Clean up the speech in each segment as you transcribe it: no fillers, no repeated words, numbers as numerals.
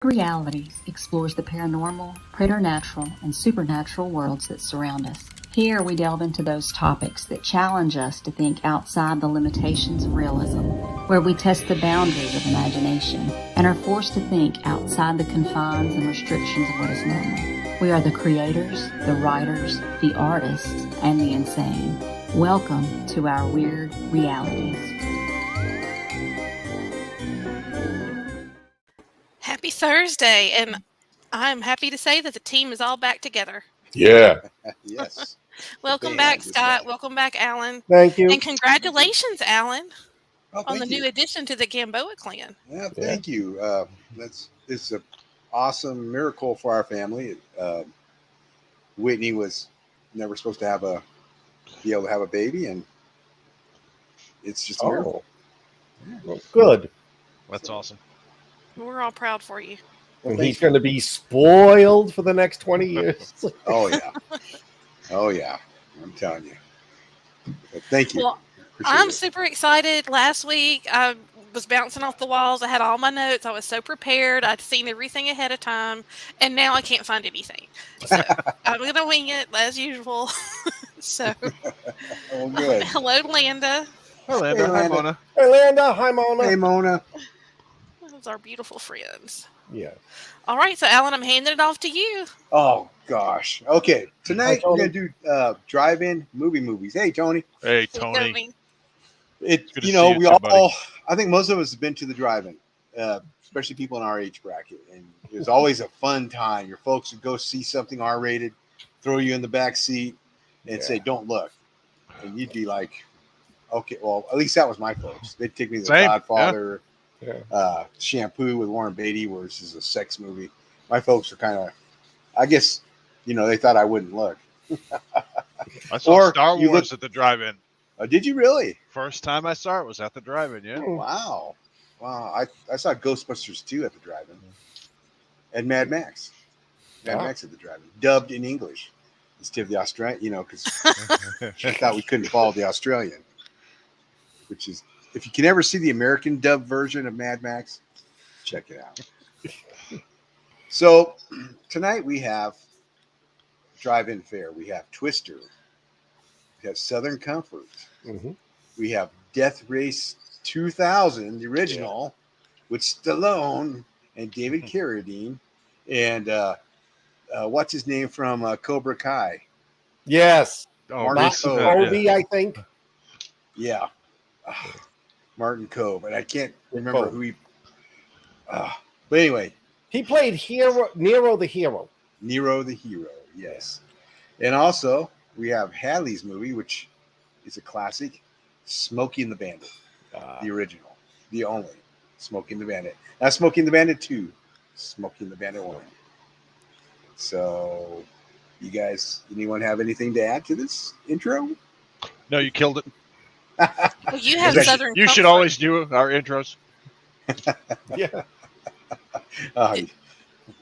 Realities explores the paranormal, preternatural, and supernatural worlds that surround us. Here we delve into those topics that challenge us to think outside the limitations of realism, where we test the boundaries of imagination and are forced to think outside the confines and restrictions of what is normal. We are the creators, the writers, the artists, and the insane. Welcome to our weird realities. Happy Thursday, and I'm happy to say that the team is all back together. Yeah. Yes. Welcome back, Scott. Welcome back, Alan. Thank you. And congratulations, Alan, on the you. new addition to the Gamboa clan. Yeah, thank you. It's an awesome miracle for our family. Whitney was never supposed to be able to have a baby, and it's just a miracle. Well, good. That's awesome. We're all proud for you. And he's going to be spoiled for the next 20 years. Oh, yeah. Oh, yeah. I'm telling you. But thank you. Well, I'm super excited. Last week, I was bouncing off the walls. I had all my notes. I was so prepared. I'd seen everything ahead of time. And now I can't find anything. So I'm going to wing it as usual. So, oh, good. Hello, Landa. Hi, Landa. Hi, Mona. Hey, Landa. Hi, Mona. Hey, Mona. Those are beautiful friends. Yeah. All right, so Alan, I'm handing it off to you. Oh gosh. Okay. Tonight we're gonna do drive-in movies. Hey, Tony. Hey, Tony. We all. I think most of us have been to the drive-in, especially people in our age bracket, and it was always a fun time. Your folks would go see something R-rated, throw you in the back seat, and say, "Don't look," and you'd be like, "Okay." Well, at least that was my folks. They'd take me to The Godfather. Yeah. Shampoo with Warren Beatty, where this is a sex movie. My folks are kind of, I guess, they thought I wouldn't look. I saw Star Wars at the drive-in. Oh, did you really? First time I saw it was at the drive-in, yeah. Wow. I saw Ghostbusters 2 at the drive-in. And Mad Max. Max at the drive-in. Dubbed in English. Instead of the Australian, because she thought we couldn't follow the Australian. Which is, if you can ever see the American dub version of Mad Max, check it out. So tonight we have drive-in fare. We have Twister. We have Southern Comfort. Mm-hmm. We have Death Race 2000, the original, with Stallone and David Carradine. And what's his name from Cobra Kai? Yes. Martin I think. Yeah. Martin Cove, and I can't remember who he. But anyway, he played Nero the Hero. Nero the Hero, yes. And also we have Hadley's movie, which is a classic, Smokey and the Bandit, the original, the only Smokey and the Bandit. Not Smokey and the Bandit 2, Smokey and the Bandit 1. So, you guys, anyone have anything to add to this intro? No, you killed it. Well, you have Southern You should always do our intros. Yeah.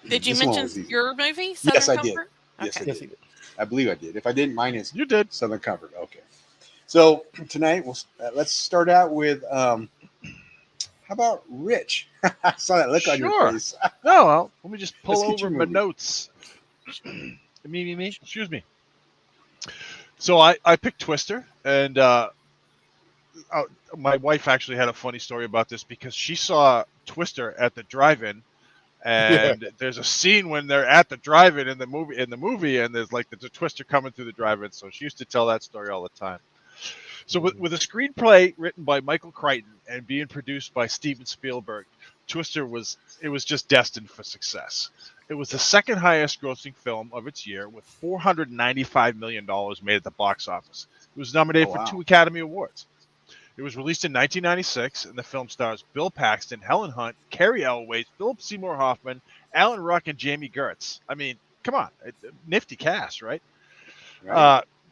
Did you mention your movie? Southern yes, Comfort? I did. Yes, I did. I believe I did. If I didn't, mine is you did. Southern Comfort. Okay. So tonight let's start out with how about Rich? I saw that look on your face. No, well, let me just pull over my notes. Me. Excuse me. So I picked Twister, and my wife actually had a funny story about this because she saw Twister at the drive-in, and there's a scene when they're at the drive-in in the movie, and there's like the Twister coming through the drive-in. So she used to tell that story all the time. So with a screenplay written by Michael Crichton and being produced by Steven Spielberg, Twister was just destined for success. It was the second highest grossing film of its year with $495 million made at the box office. It was nominated for 2 Academy Awards. It was released in 1996, and the film stars Bill Paxton, Helen Hunt, Carrie Elway, Philip Seymour Hoffman, Alan Ruck, and Jamie Gertz. I mean, come on. Nifty cast, right?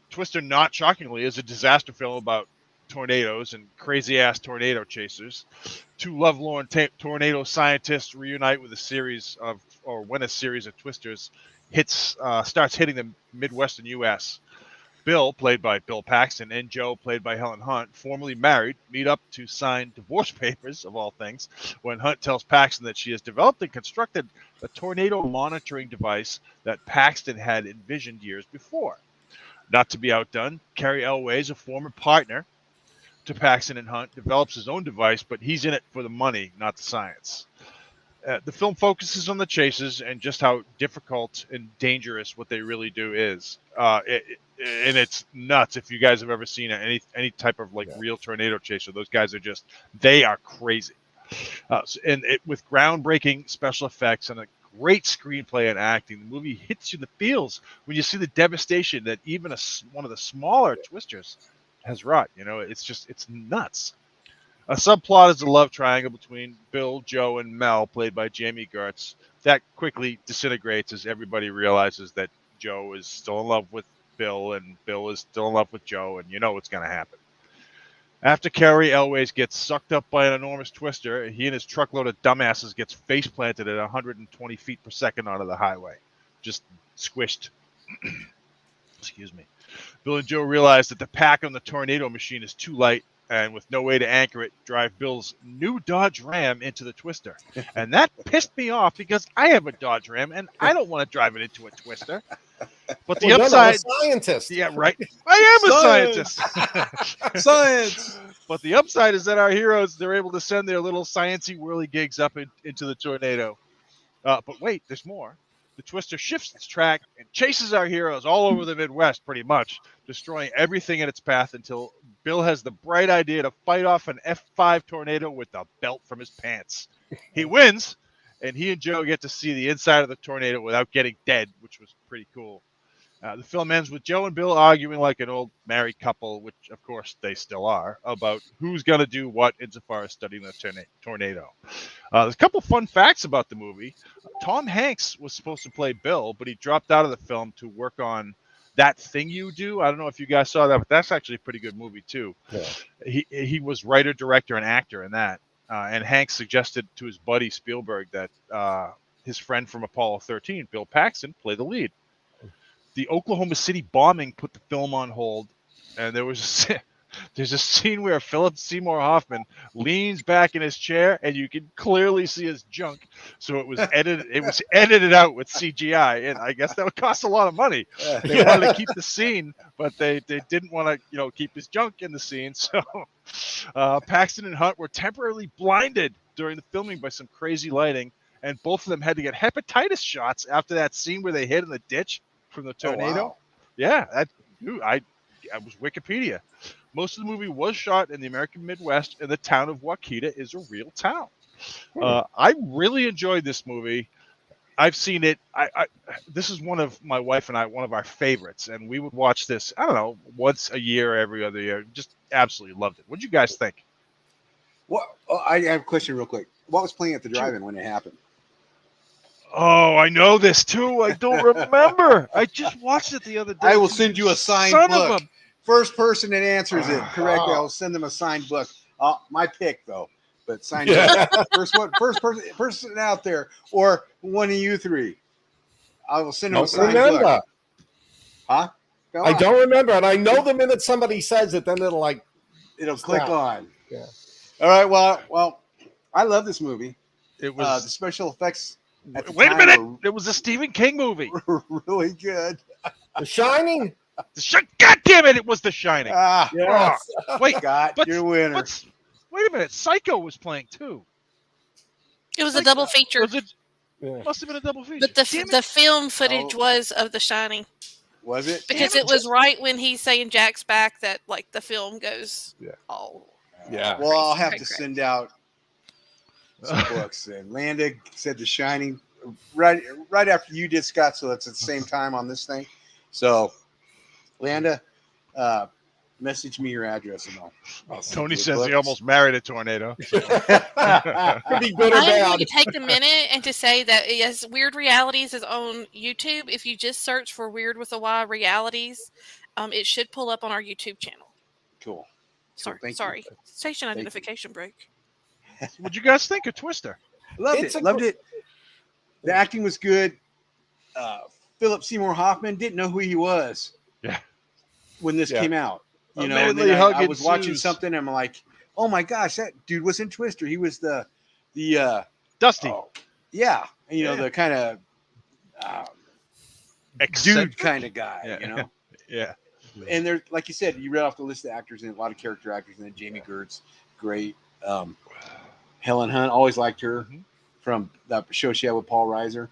Twister, not shockingly, is a disaster film about tornadoes and crazy-ass tornado chasers. 2 lovelorn tornado scientists reunite with when a series of Twisters starts hitting the Midwestern U.S. Bill, played by Bill Paxton, and Joe, played by Helen Hunt, formerly married, meet up to sign divorce papers, of all things, when Hunt tells Paxton that she has developed and constructed a tornado monitoring device that Paxton had envisioned years before. Not to be outdone, Cary Elwes, a former partner to Paxton and Hunt, develops his own device, but he's in it for the money, not the science. The film focuses on the chases and just how difficult and dangerous what they really do is. And it's nuts if you guys have ever seen any type of real tornado chaser. Those guys are they are crazy. With groundbreaking special effects and a great screenplay and acting, the movie hits you in the feels when you see the devastation that even one of the smaller twisters has wrought. It's nuts. A subplot is a love triangle between Bill, Joe, and Mel, played by Jamie Gertz. That quickly disintegrates as everybody realizes that Joe is still in love with Bill, and Bill is still in love with Joe, and you know what's going to happen. After Cary Elwes gets sucked up by an enormous twister, he and his truckload of dumbasses gets face planted at 120 feet per second onto the highway. Just squished. Excuse me. Bill and Joe realize that the pack on the tornado machine is too light, and with no way to anchor it, drive Bill's new Dodge Ram into the twister. And that pissed me off because I have a Dodge Ram, and I don't want to drive it into a twister. But the upside... You're not a scientist. Yeah, right. I am a scientist. Science! But the upside is that our heroes, they're able to send their little sciencey whirly gigs up into the tornado. But wait, there's more. The twister shifts its track and chases our heroes all over the Midwest, pretty much, destroying everything in its path until Bill has the bright idea to fight off an F5 tornado with the belt from his pants. He wins, and he and Joe get to see the inside of the tornado without getting dead, which was pretty cool. The film ends with Joe and Bill arguing like an old married couple, which, of course, they still are, about who's going to do what insofar as studying the tornado. There's a couple fun facts about the movie. Tom Hanks was supposed to play Bill, but he dropped out of the film to work on That Thing You Do. I don't know if you guys saw that, but that's actually a pretty good movie, too. Yeah. He was writer, director, and actor in that. And Hanks suggested to his buddy Spielberg that his friend from Apollo 13, Bill Paxton, play the lead. The Oklahoma City bombing put the film on hold, and there's a scene where Philip Seymour Hoffman leans back in his chair, and you can clearly see his junk. So it was edited. It was edited out with CGI, and I guess that would cost a lot of money. They wanted to keep the scene, but they didn't want to keep his junk in the scene. So Paxton and Hunt were temporarily blinded during the filming by some crazy lighting, and both of them had to get hepatitis shots after that scene where they hid in the ditch from the tornado. Oh, wow. Yeah, I was Wikipedia. Most of the movie was shot in the American Midwest, and the town of Waukeeta is a real town. I really enjoyed this movie. I've seen it. This is one of my wife and I, one of our favorites, and we would watch this, I don't know, once a year, every other year. Just absolutely loved it. What did you guys think? Well, I have a question real quick. What was playing at the drive-in when it happened? Oh, I know this too. I don't remember. I just watched it the other day. I will send you a signed book. First person that answers it correctly, I will send them a signed book. My pick though, but signed book. First person out there, or one of you three. I will send them a signed book. Huh? I don't remember, and I know the minute somebody says it, then it'll click on. Yeah. All right. Well, I love this movie. It was the special effects. Wait a minute! It was a Stephen King movie. Really good. The Shining. God damn it! It was The Shining. Yes. Wait, you're a winner. Wait a minute! Psycho was playing too. It was a double feature. Was it? Yeah. Must have been a double feature. But the film footage was of The Shining. Was it? Because it was right when he's saying Jack's back that the film goes all. Yeah. Well, I'll have to send out some books. And Landa said The Shining right after you did, Scott, so it's at the same time on this thing. So Landa, message me your address and I'll Tony says books. He almost married a tornado. Could be good or bad. I'm going to take a minute and to say that yes, Wyrd Realities is on YouTube. If you just search for Wyrd with a Y Realities, it should pull up on our YouTube channel. Cool. Sorry. Station identification break. What'd you guys think of Twister? Loved it. The acting was good. Philip Seymour Hoffman, didn't know who he was. Yeah. when this came out. You know, and Manly then hug I was watching ensues. something. And I'm like, oh my gosh, that dude was in Twister. He was the Dusty. Yeah, and, you know, the kind of dude kind of guy, you know. Yeah. And there, like you said, you read off the list of actors and a lot of character actors, and then Jamie Gertz, great. Helen Hunt, always liked her from that show she had with Paul Reiser.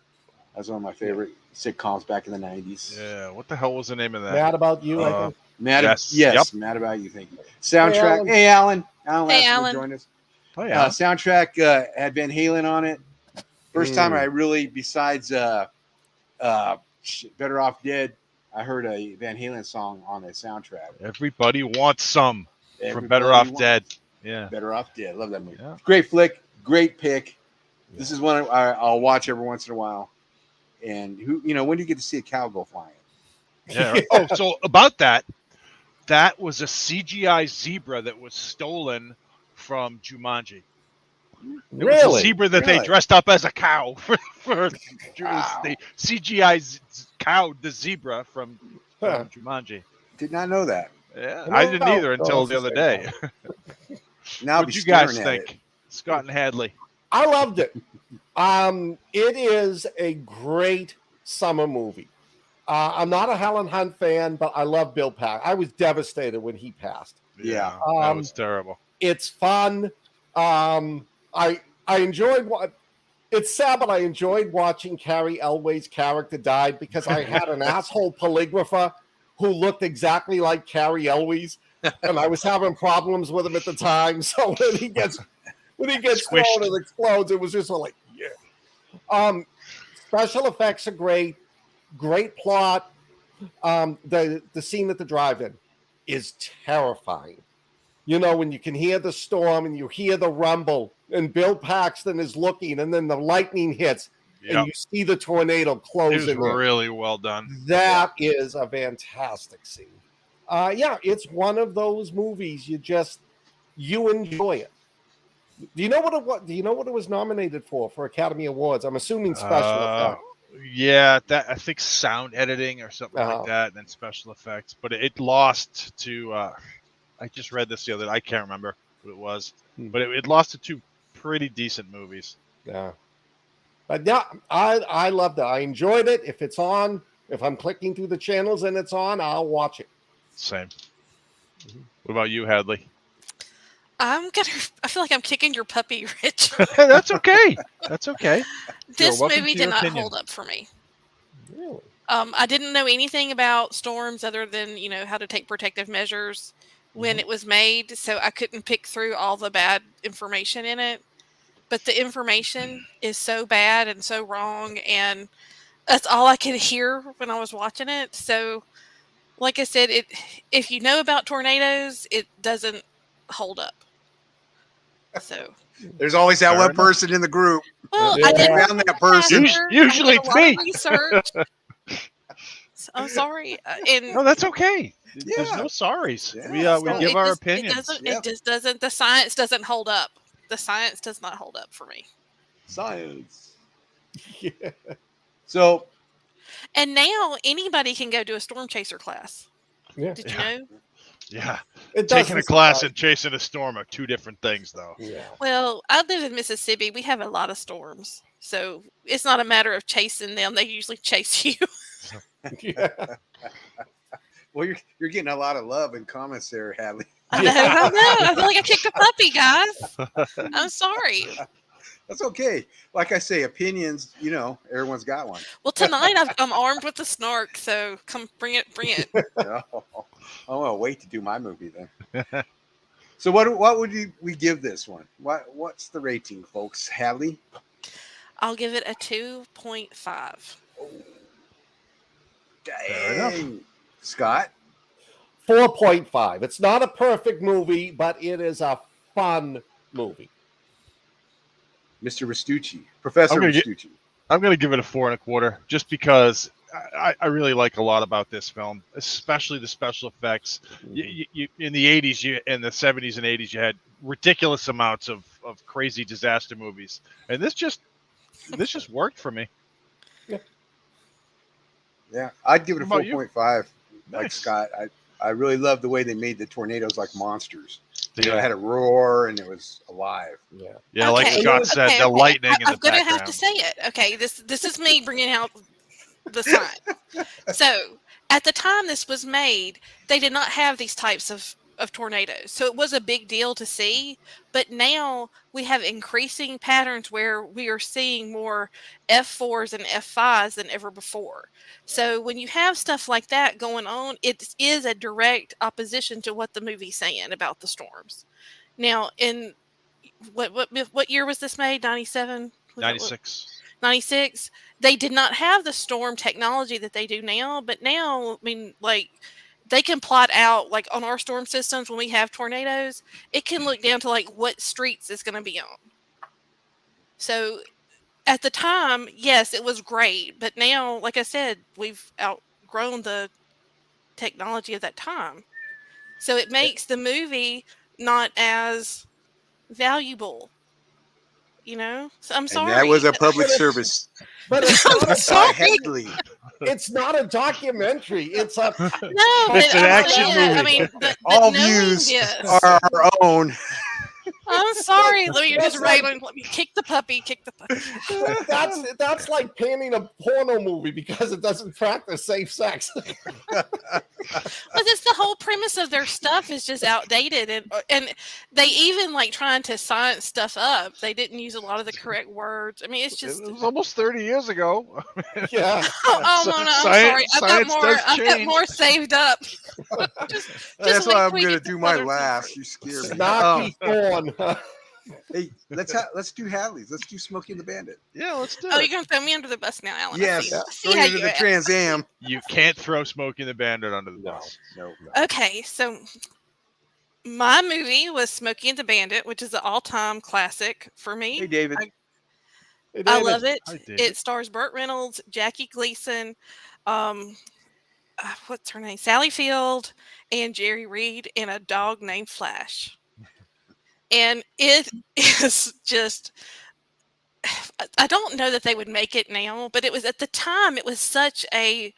That was one of my favorite sitcoms back in the 90s. Yeah. What the hell was the name of that? Mad About You, I think. Mad About You. Thank you. Soundtrack. Hey, Alan. Hey, Alan. Joined us. Oh, yeah. Soundtrack had Van Halen on it. First time I really, besides Better Off Dead, I heard a Van Halen song on the soundtrack. Everybody wants some from Better Off Dead. Yeah. Better Off Dead. Love that movie. Yeah. Great flick. Great pick. Yeah. This is one I'll watch every once in a while. And when do you get to see a cow go flying? Yeah. Oh, so about that was a CGI zebra that was stolen from Jumanji. It was a zebra that they dressed up as a cow for the CGI cow, the zebra from Jumanji. Did not know that. Yeah, I didn't either until the other day. Now, what do you guys think, Scott and Hadley? I loved it. It is a great summer movie. I'm not a Helen Hunt fan, but I love Bill Paxton. I was devastated when he passed. Yeah, that was terrible. It's fun. I enjoyed it's sad, but I enjoyed watching Carrie Elway's character died because I had an asshole polygrapher who looked exactly like Carrie Elway's, and I was having problems with him at the time. So when he gets thrown and explodes, it was just like, yeah. Special effects are great. Great plot. The scene at the drive-in is terrifying. You know, when you can hear the storm and you hear the rumble and Bill Paxton is looking and then the lightning hits and you see the tornado close in. It was really well done. That is a fantastic scene. It's one of those movies you enjoy it. Do you know what it was nominated for Academy Awards? I'm assuming special effects. Yeah, I think sound editing or something like that, and then special effects. But it lost to. I just read this the other day. I can't remember what it was, but it lost to two pretty decent movies. Yeah, but yeah, I loved it. I enjoyed it. If it's on, if I'm clicking through the channels and it's on, I'll watch it. Same. What about you, Hadley? I feel like I'm kicking your puppy, Rich. That's okay. That's okay. This movie did not hold up for me. Really? I didn't know anything about storms other than, how to take protective measures when it was made. So I couldn't pick through all the bad information in it. But the information is so bad and so wrong. And that's all I could hear when I was watching it. So, like I said, if you know about tornadoes, it doesn't hold up. So there's always that one person in the group. Well, I didn't found that person. Usually it's me. Research. I'm sorry. No, that's okay. There's no sorries. Yeah. We give our opinions. It just doesn't. The science doesn't hold up. The science does not hold up for me. Science. Yeah. So. And now anybody can go to a storm chaser class. Yeah. Did you know? Yeah. Taking a class and chasing a storm are two different things, though. Yeah. Well, I live in Mississippi. We have a lot of storms. So it's not a matter of chasing them. They usually chase you. Yeah. Well, you're getting a lot of love and comments there, Hadley. I know. I feel like I kicked a puppy, guys. I'm sorry. That's okay. Like I say, opinions, everyone's got one. Well, tonight I'm armed with the snark, so come bring it. Oh, I'll wait to do my movie then. So what would we give this one? What's the rating, folks? Hadley? I'll give it a 2.5. Fair enough. Scott? 4.5. It's not a perfect movie, but it is a fun movie. Mr. Restucci, Professor Restucci. I'm going to give it a 4.25, just because I really like a lot about this film, especially the special effects. You in the 80s, in the 70s and 80s, you had ridiculous amounts of crazy disaster movies, and this just worked for me. Yeah, I'd give it a 4.5. Like Nice. Scott, I really love the way they made the tornadoes like monsters. You know, it had a roar and it was alive. Yeah, like Scott said, the lightning in the I'm going background. to have to say it. Okay, this is me bringing out the sign. So at the time this was made, they did not have these types of tornadoes. So it was a big deal to see. But now we have increasing patterns where we are seeing more F4s and F5s than ever before. So when you have stuff like that going on, it is a direct opposition to what the movie's saying about the storms. Now, in what year was this made? 97? 96. 96. They did not have the storm technology that they do now, but now, I mean, like, they can plot out, like, on our storm systems when we have tornadoes, it can look down to, like, what streets it's going to be on. So at the time, yes, it was great, but now, like I said, we've outgrown the technology of that time. So it makes the movie not as valuable. You know, so I'm sorry. And that was a public service. But it's I'm not, sorry. Headley. it's not a documentary. It's a No, It's an action movie. I mean, All knowing views this, are our own. I'm sorry. Let me That's just like- let me kick the puppy. Kick the puppy. that's like panning a porno movie because it doesn't practice safe sex. But it's the whole premise of their stuff is just outdated, and they even like trying to science stuff up. They didn't use a lot of the correct words. I mean, it's just. It was almost 30 years ago. Yeah. Oh no, I'm sorry. I've got more saved up. That's why I'm going to tweak it do my other laugh. things. You scared me. Snarky porn. Hey, let's do Hadley's. Let's do Smokey and the Bandit. Yeah, let's do Oh, it. you're gonna throw me under the bus now, Alan. Yes, I see going how into you the act. Trans Am. You can't throw Smokey and the Bandit under the bus. No. Okay, so my movie was Smokey and the Bandit, which is an all-time classic for me. Hey, David. I love it. Hi, David. It stars Burt Reynolds, Jackie Gleason, what's her name, Sally Field, and Jerry Reed, and a dog named Flash. And it is just, I don't know that they would make it now, but it was at the time, it was such a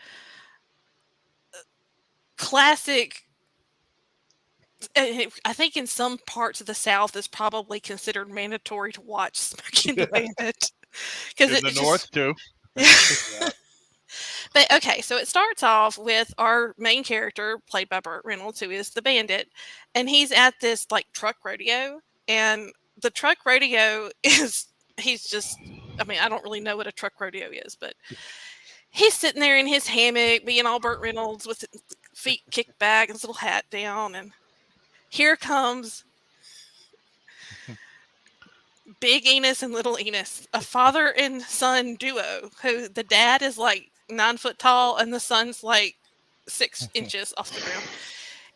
classic. I think in some parts of the South it's probably considered mandatory to watch Smokey and the Bandit. In the North, too. But okay, so it starts off with our main character, played by Burt Reynolds, who is the bandit, and he's at this like truck rodeo, and the truck rodeo he's just, I mean, I don't really know what a truck rodeo is, but he's sitting there in his hammock, being all Burt Reynolds with his feet kicked back and his little hat down, and here comes Big Enos and Little Enos, a father and son duo, who the dad is like 9 foot tall and the son's like 6 inches off the ground.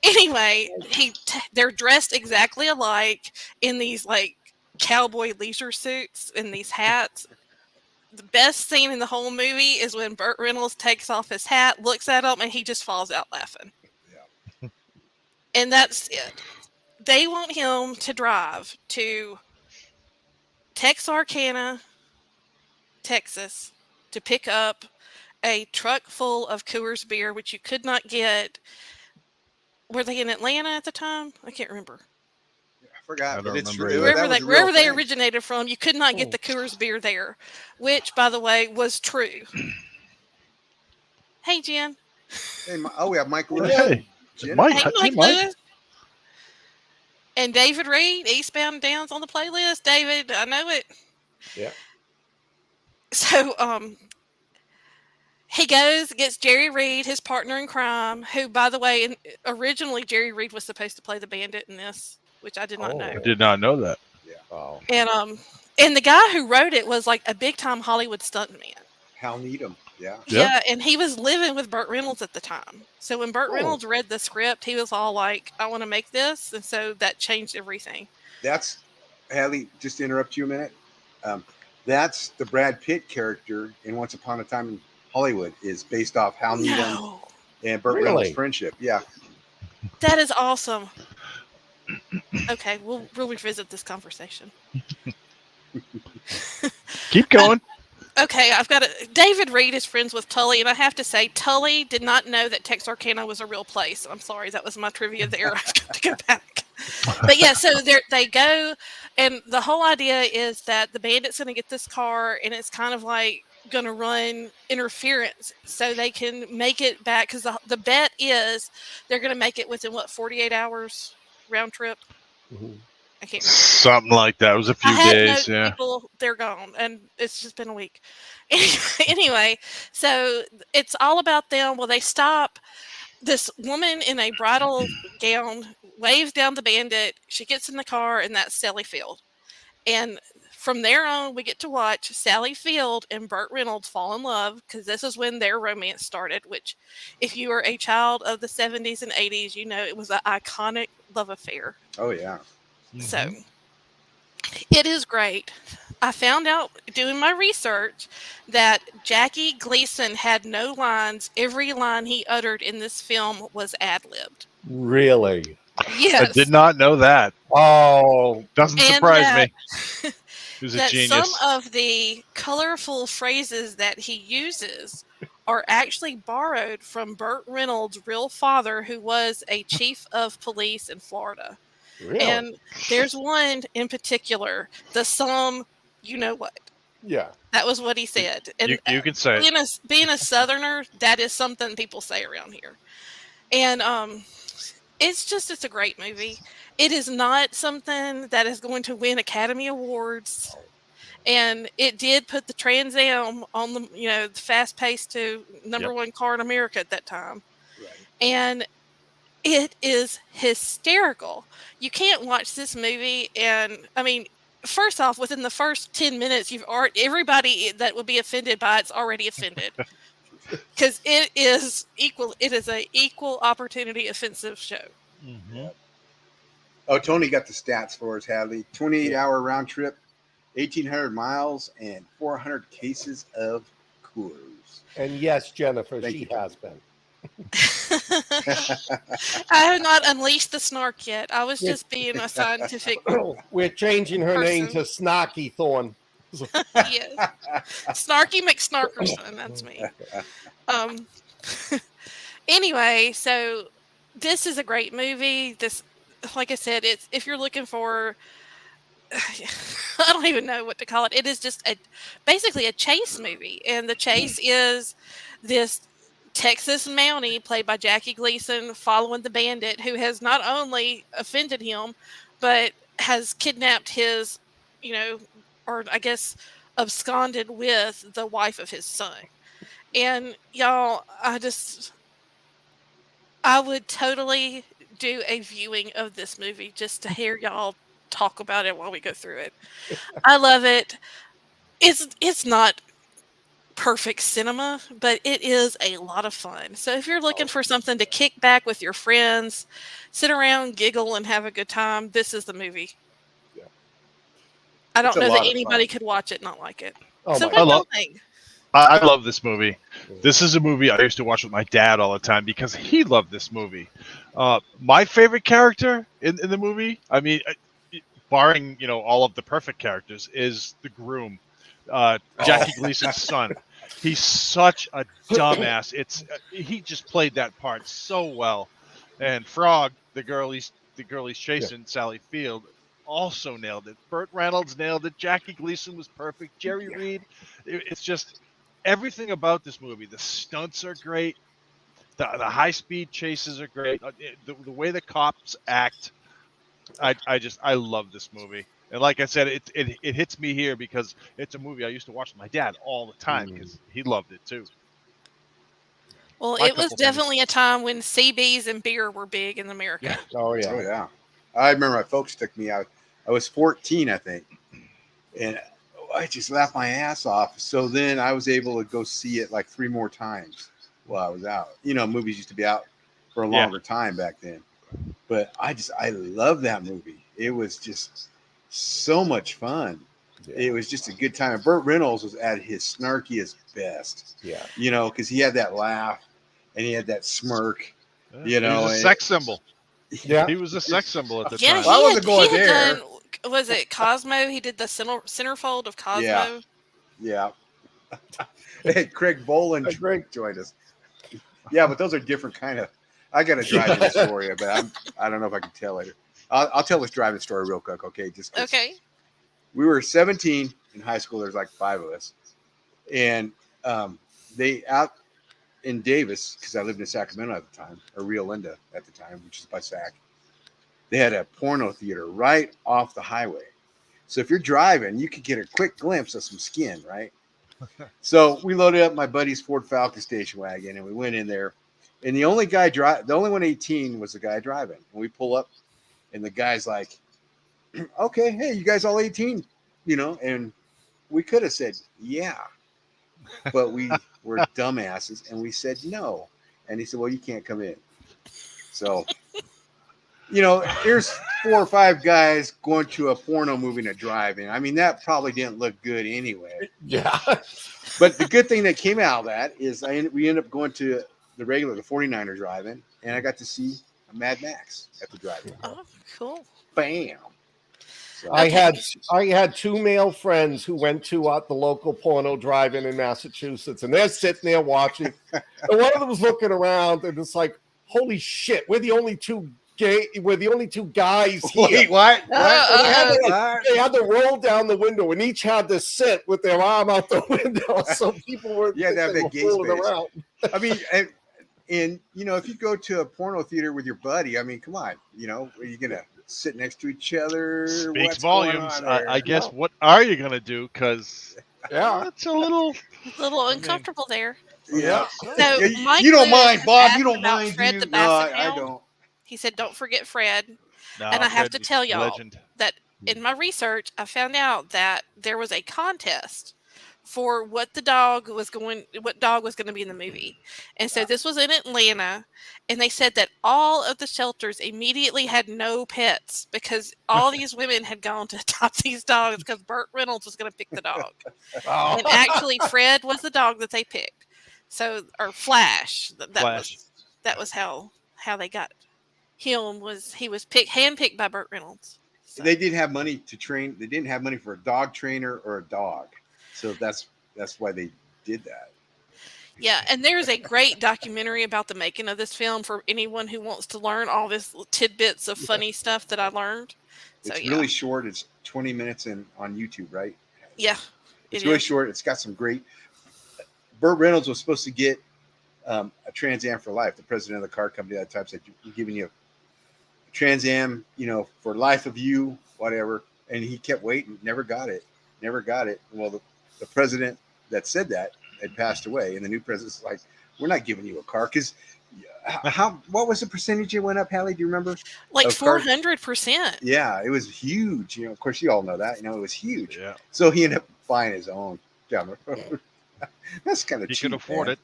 Anyway, they're dressed exactly alike in these like cowboy leisure suits and these hats. The best scene in the whole movie is when Burt Reynolds takes off his hat, looks at him, and he just falls out laughing. Yeah. And that's it. They want him to drive to Texarkana, Texas, to pick up a truck full of Coors beer, which you could not get. Were they in Atlanta at the time? I can't remember. I forgot, but it's remember true. either. Wherever they originated from, you could not get the Coors beer there, which, by the way, was true. Hey, Jen. Hey, we have Mike Lewis. Hey, Jen. Mike. Hey, Hey, Mike Mike. Lewis. And David Reed, Eastbound and Down's on the playlist. David, I know it. Yeah. So, he goes, gets Jerry Reed, his partner in crime, who, by the way, originally Jerry Reed was supposed to play the bandit in this, which I did not know. I did not know that. Oh. And the guy who wrote it was like a big time Hollywood stuntman. Hal Needham. Yeah. Yeah, and he was living with Burt Reynolds at the time. So when Burt Reynolds read the script, he was all like, I want to make this. And so that changed everything. That's, Hadley, just to interrupt you a minute. That's the Brad Pitt character in Once Upon a Time in Hollywood is based off Hal Needham and Burt Reynolds' friendship. Yeah. That is awesome. Okay, we'll revisit this conversation. Keep going. Okay, I've got David Reed is friends with Tully, and I have to say, Tully did not know that Texarkana was a real place. I'm sorry, that was my trivia there. I've got to go back. But yeah, so they go, and the whole idea is that the bandit's going to get this car, and it's kind of like going to run interference so they can make it back, because the bet is they're going to make it within, 48 hours round trip? Mhm. I can't remember. Something like that. It was a few days. Yeah. People, they're gone, and it's just been a week. Anyway, so it's all about them. Well, they stop. This woman in a bridal gown waves down the bandit. She gets in the car, and that's Sally Field. And from there on, we get to watch Sally Field and Burt Reynolds fall in love, because this is when their romance started, which, if you were a child of the 70s and 80s, you know it was an iconic love affair. Oh yeah. So it is great. I found out doing my research that Jackie Gleason had no lines. Every line he uttered in this film was ad-libbed. Really? Yes. I did not know that. Oh, Doesn't And surprise me. He was a that genius. some of the colorful phrases that he uses are actually borrowed from Burt Reynolds' real father, who was a chief of police in Florida. really? And there's one in particular, the sum, you know what? Yeah. That was what he said. And You can say it. being a Southerner, that is something people say around here. And it's a great movie. It is not something that is going to win Academy Awards. And it did put the Trans Am on the fast-paced to number one car in America at that time. Right. And it is hysterical. You can't watch this movie, and I mean, first off, within the first 10 minutes, everybody that would be offended by it's already offended, because it is equal. It is a equal opportunity offensive show. Mm-hmm. Oh, Tony got the stats for us, Hadley. 28-hour round trip, 1,800 miles, and 400 cases of Coors. And yes, Jennifer, Thank she you. has been. I have not unleashed the snark yet. I was just being a scientific. We're changing her name to Person. Snarky Thorn. Yes. Snarky McSnarkerson. That's me. Anyway, so this is a great movie. This, like I said, it's if you're looking for, I don't even know what to call it. It is just basically a chase movie, and the chase is this Texas Mountie, played by Jackie Gleason, following the bandit who has not only offended him, but has kidnapped his, or I guess absconded with the wife of his son. And y'all, I would totally do a viewing of this movie just to hear y'all talk about it while we go through it. I love it. It's not perfect cinema, but it is a lot of fun. So if you're looking for something to kick back with your friends, sit around, giggle, and have a good time, this is the movie. Yeah. I don't It's a know lot that of anybody fun. could watch it and not like it. Oh So my what God. y'all think? I love this movie. This is a movie I used to watch with my dad all the time because he loved this movie. My favorite character in the movie, I mean, barring all of the perfect characters, is the groom, Jackie Gleason's son. He's such a dumbass. He just played that part so well. And Frog, the girl he's chasing, Sally Field, also nailed it. Burt Reynolds nailed it. Jackie Gleason was perfect. Jerry Reed. It's just everything about this movie. The stunts are great. The high speed chases are great. The way the cops act, I love this movie. And like I said, it hits me here because it's a movie I used to watch with my dad all the time because he loved it too. Well, My it was couple things. definitely a time when CBs and beer were big in America. Oh yeah. Oh yeah. I remember my folks took me out. I was 14, I think, and I just laughed my ass off. So then I was able to go see it like 3 more times while I was out. Movies used to be out for a longer time back then. But I love that movie. It was just so much fun. Yeah. It was just a good time. And Burt Reynolds was at his snarkiest best. Yeah. Because he had that laugh and he had that smirk. He was a sex symbol. Yeah. He was a sex symbol at the Yeah, time. Well, I wasn't going there. Was it Cosmo? He did the centerfold of Cosmo. Yeah. Hey, Craig Boland joined us. Yeah, but those are different kind of. I got a driving story, but I don't know if I can tell it. I'll tell this driving story real quick, okay? Okay. We were 17 in high school. There's like 5 of us, and they out in Davis, because I lived in Sacramento at the time, or Rio Linda at the time, which is by Sac. They had a porno theater right off the highway. So if you're driving, you could get a quick glimpse of some skin, right? So we loaded up my buddy's Ford Falcon station wagon, and we went in there. And the only one 18 was the guy driving. And we pull up, and the guy's like, "Okay, hey, you guys all 18, you know?" And we could have said, "Yeah," but we were dumbasses, and we said no. And he said, "Well, you can't come in." So, you know, here's 4 or 5 guys going to a porno movie to drive in. I mean, that probably didn't look good anyway. Yeah. But the good thing that came out of that is we ended up going to the 49er drive-in, and I got to see a Mad Max at the drive-in. Oh, cool. Bam. So, I had 2 male friends who went to the local porno drive-in in Massachusetts, and they're sitting there watching. And one of them was looking around, and it's like, "Holy shit, we're the only two guys here." wait, what? They had to roll down the window, and each had to sit with their arm out the window, so people were fooling around. I mean, and you know, if you go to a porno theater with your buddy, I mean, come on, you know, are you gonna sit next to each other? Speaks volumes. I guess. No. What are you gonna do? Because it's a little uncomfortable there. Yeah. So you don't mind, Bob. You don't mind. Fred the no, I don't. He said, "Don't forget Fred." No, and I have to tell y'all legend. that in my research, I found out that there was a contest for what dog was going to be in the movie. And so this was in Atlanta, and they said that all of the shelters immediately had no pets because all these women had gone to adopt these dogs because Burt Reynolds was going to pick the dog. Oh. And actually Fred was the dog that they picked. So, or Flash. That was how they got him. He was handpicked by Burt Reynolds. So. They didn't have money to train. They didn't have money for a dog trainer or a dog. So that's why they did that. Yeah, and there's a great documentary about the making of this film for anyone who wants to learn all this tidbits of funny stuff that I learned. So, it's really short. It's 20 minutes on YouTube, right? Yeah. It's really short. It's got some great. Burt Reynolds was supposed to get a Trans Am for life. The president of the car company at that time said, "We're giving you a Trans Am, you know, for life of you, whatever." And he kept waiting, never got it. Well, the president that said that had passed away, and the new president's like, "We're not giving you a car," because what was the percentage it went up, Hallie? Do you remember? Like 400%. Yeah, it was huge. You know, of course, you all know that. You know, it was huge. Yeah. So he ended up buying his own down the road. That's kind of cheap. He could afford it.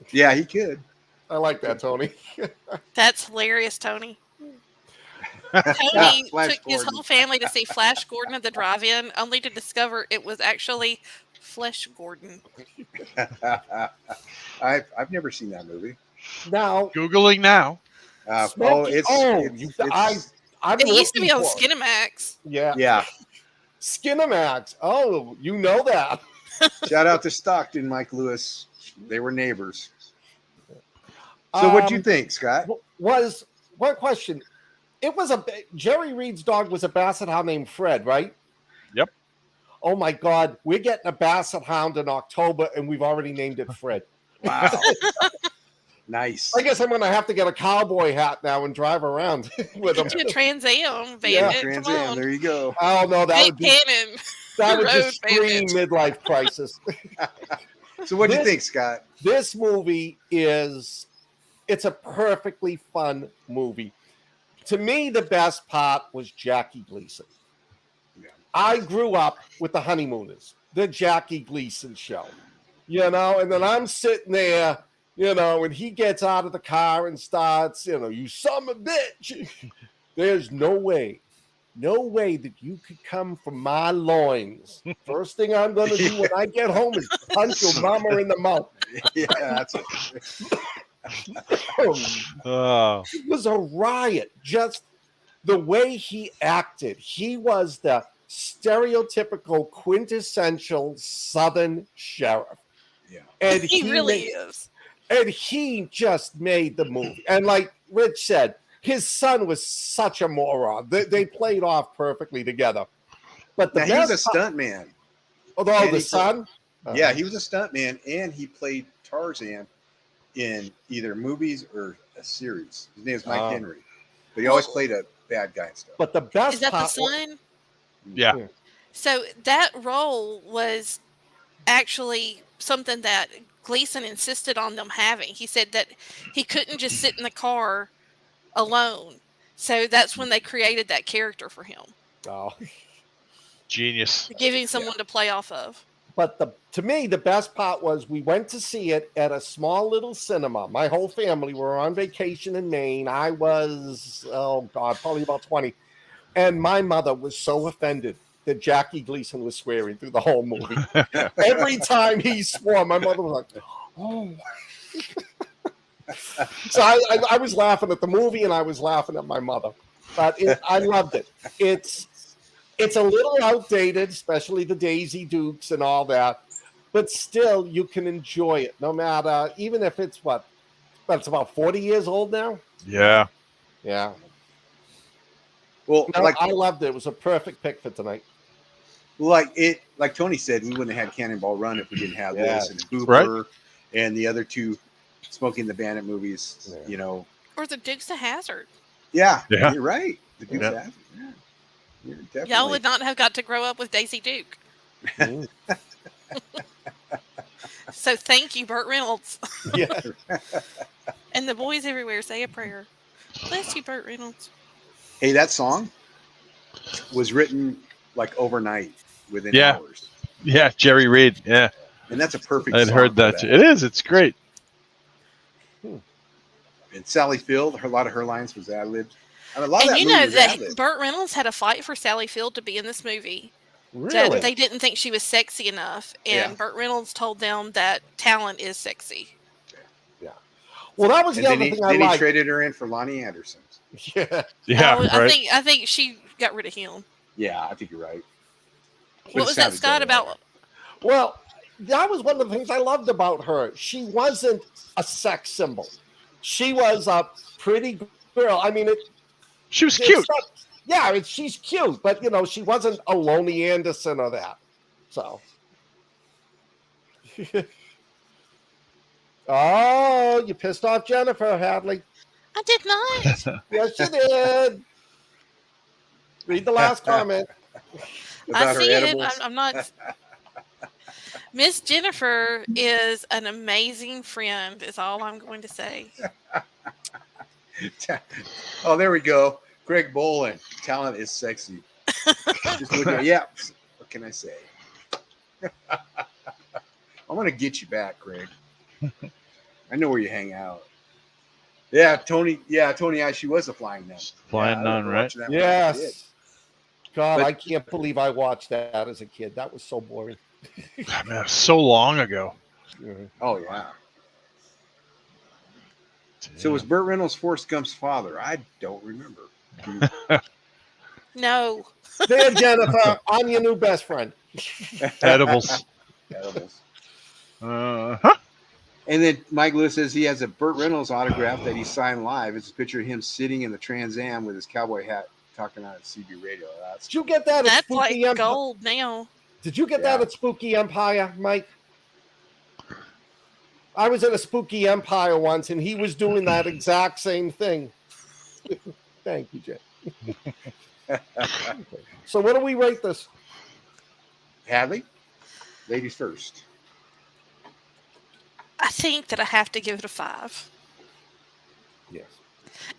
Yeah, he could. I like that, Tony. That's hilarious, Tony. Tony took his Gordon. whole family to see Flash Gordon at the drive-in, only to discover it was actually Flesh Gordon. I've never seen that movie. Now, Googling now. It used to be on Skinamax. Yeah. Skinamax. Oh, you know that. Shout out to Stockton, Mike Lewis. They were neighbors. So what'd you think, Scott? One question. It was Jerry Reed's dog was a basset hound named Fred, right? Yep. Oh my God. We're getting a basset hound in October and we've already named it Fred. Wow. Nice. I guess I'm going to have to get a cowboy hat now and drive around with him. To Trans Am, Bandit. Yeah, Trans Am. There you go. Oh no, that would just scream midlife crisis. So what do you think, Scott? This movie it's a perfectly fun movie. To me, the best part was Jackie Gleason. Yeah. I grew up with the Honeymooners, the Jackie Gleason show, you know, and then I'm sitting there, you know, and he gets out of the car and starts, you know, "You son of a bitch." There's no way that you could come from my loins. First thing I'm going to do when I get home is punch your mama in the mouth. Yeah, that's it. It was a riot. Just the way he acted. He was the stereotypical quintessential Southern sheriff. And He really is. And he just made the movie. And like Rich said, his son was such a moron. They played off perfectly together. But he was a stunt man. Although the son? Yeah, he was a stunt man, and he played Tarzan in either movies or a series. His name is Mike Henry. But he always played a bad guy and stuff. But the best is that the son? Yeah. So that role was actually something that Gleason insisted on them having. He said that he couldn't just sit in the car alone. So that's when they created that character for him. Oh. Genius. Giving someone to play off of. But to me, the best part was we went to see it at a small little cinema. My whole family were on vacation in Maine. I was, probably about 20. And my mother was so offended that Jackie Gleason was swearing through the whole movie. Every time he swore, my mother was like, oh. So I was laughing at the movie and I was laughing at my mother. But I loved it. It's a little outdated, especially the Daisy Dukes and all that. But still, you can enjoy it no matter, even if it's it's about 40 years old now? Yeah. Yeah. Well, No, I loved it. It was a perfect pick for tonight. Like Tony said, we wouldn't have had Cannonball Run if we didn't have this and Hooper Right. and the other two Smokey and the Bandit movies, Or the Dukes of Hazzard. Yeah, Yeah. you're right. The Dukes of Hazzard. Yeah. You're definitely. Y'all would not have got to grow up with Daisy Duke. So thank you, Burt Reynolds. Yeah. And the boys everywhere say a prayer. Bless you, Burt Reynolds. Hey, that song was written like overnight, within Yeah. hours. Yeah, Jerry Reed. Yeah. And that's a perfect I'd song heard for that. It is. It's great. And Sally Field, a lot of her lines was ad-libbed. I mean, a lot of And that you movie know was that ad-libbed. Burt Reynolds had a fight for Sally Field to be in this movie. Really? That they didn't think she was sexy enough. And Yeah. Burt Reynolds told them that talent is sexy. Well, that was And the then other he, thing I then he liked. traded her in for Lonnie Anderson. Yeah. Yeah. Oh, Right. I think she got rid of him. Yeah, I think you're right. But What it was that, sounded Scott, better. about? Well, that was one of the things I loved about her. She wasn't a sex symbol. She was a pretty girl. I mean, She was cute. she's cute, but she wasn't a Lonnie Anderson or that. So. Oh, you pissed off Jennifer, Hadley. I did not. Yes, you did. Read the last comment. I About her see it. edibles. I'm not. Miss Jennifer is an amazing friend, is all I'm going to say. Oh, there we go. Greg Bolin. Talent is sexy. Just look at, yeah. What can I say? I'm going to get you back, Greg. I know where you hang out. Yeah, Tony. Yeah, Tony. She was a flying nun. Flying I nun, remember right? watching that when I was a kid. Yes. God, But- I can't believe I watched that as a kid. That was so boring. Man, so long ago. Oh yeah. So was Burt Reynolds Forrest Gump's father? I don't remember. No. There, Jennifer, I'm your new best friend. Edibles. Edibles. Huh? And then Mike Lewis says he has a Burt Reynolds autograph that he signed live. It's a picture of him sitting in the Trans Am with his cowboy hat talking on CB radio. Did you get that at That's like Spooky Empire? gold now. Did you get that at Spooky Empire, Mike? I was at a Spooky Empire once, and he was doing that exact same thing. Thank you, Jay. So what do we rate this? Hadley, ladies first. I think that I have to give it a 5. Yes.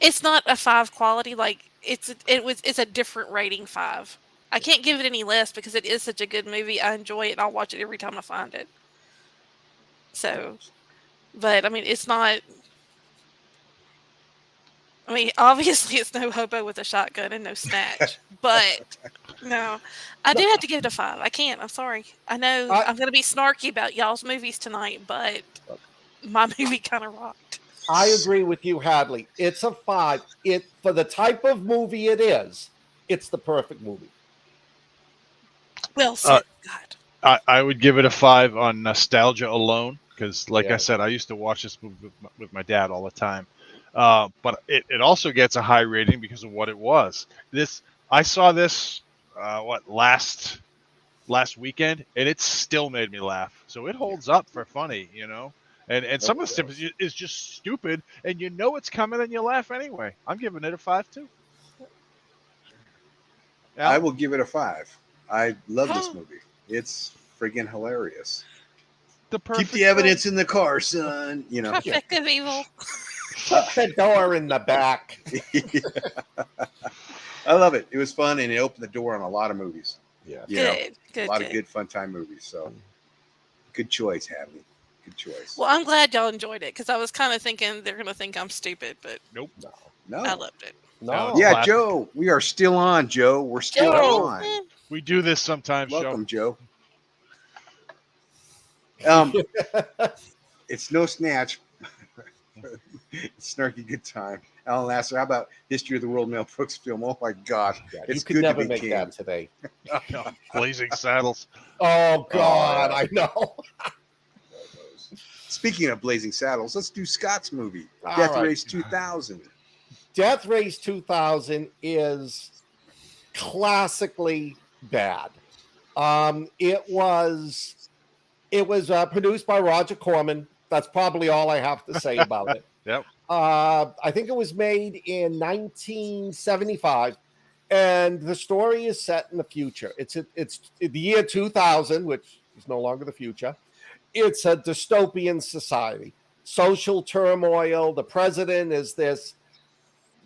It's not a 5 quality. Like it's a different rating 5. I can't give it any less because it is such a good movie. I enjoy it and I'll watch it every time I find it. So, but I mean, it's not. I mean, obviously, it's no hobo with a shotgun and no snatch. But no, I do have to give it a 5. I can't. I'm sorry. I know I'm going to be snarky about y'all's movies tonight, but my movie kind of rocked. I agree with you, Hadley. It's a 5. For the type of movie it is, it's the perfect movie. Well said, God. I would give it a 5 on nostalgia alone. because, like I said, I used to watch this movie with my dad all the time. But it also gets a high rating because of what it was. I saw this last weekend, and it still made me laugh. So it holds up for funny, And some of the stuff is just stupid, and it's coming, and you laugh anyway. I'm giving it a 5 too. I will give it a 5. I love this movie. It's friggin' hilarious. Keep the evidence in the car, son. Traffic of evil. Put the door in the back. I love it. It was fun, and it opened the door on a lot of movies. Yeah, good. A lot of good fun time movies. So, good choice, Hadley. Good choice. Well, I'm glad y'all enjoyed it because I was kind of thinking they're going to think I'm stupid, but nope. No. I loved it. No. Yeah, Joe. We are still on, Joe. We're still on. We do this sometimes. Welcome, Joe. It's no snatch. It's snarky good time. Alan Lasser, how about History of the World Mel Brooks film? Oh my gosh, it's you could never to be make king. That today. Blazing Saddles. Oh God, I know. Speaking of Blazing Saddles, let's do Scott's movie, Death Race 2000. Death Race 2000 is classically bad. It was produced by Roger Corman. That's probably all I have to say about it. Yep. I think it was made in 1975, and the story is set in the future. It's the year 2000, which is no longer the future. It's a dystopian society, social turmoil. The president is this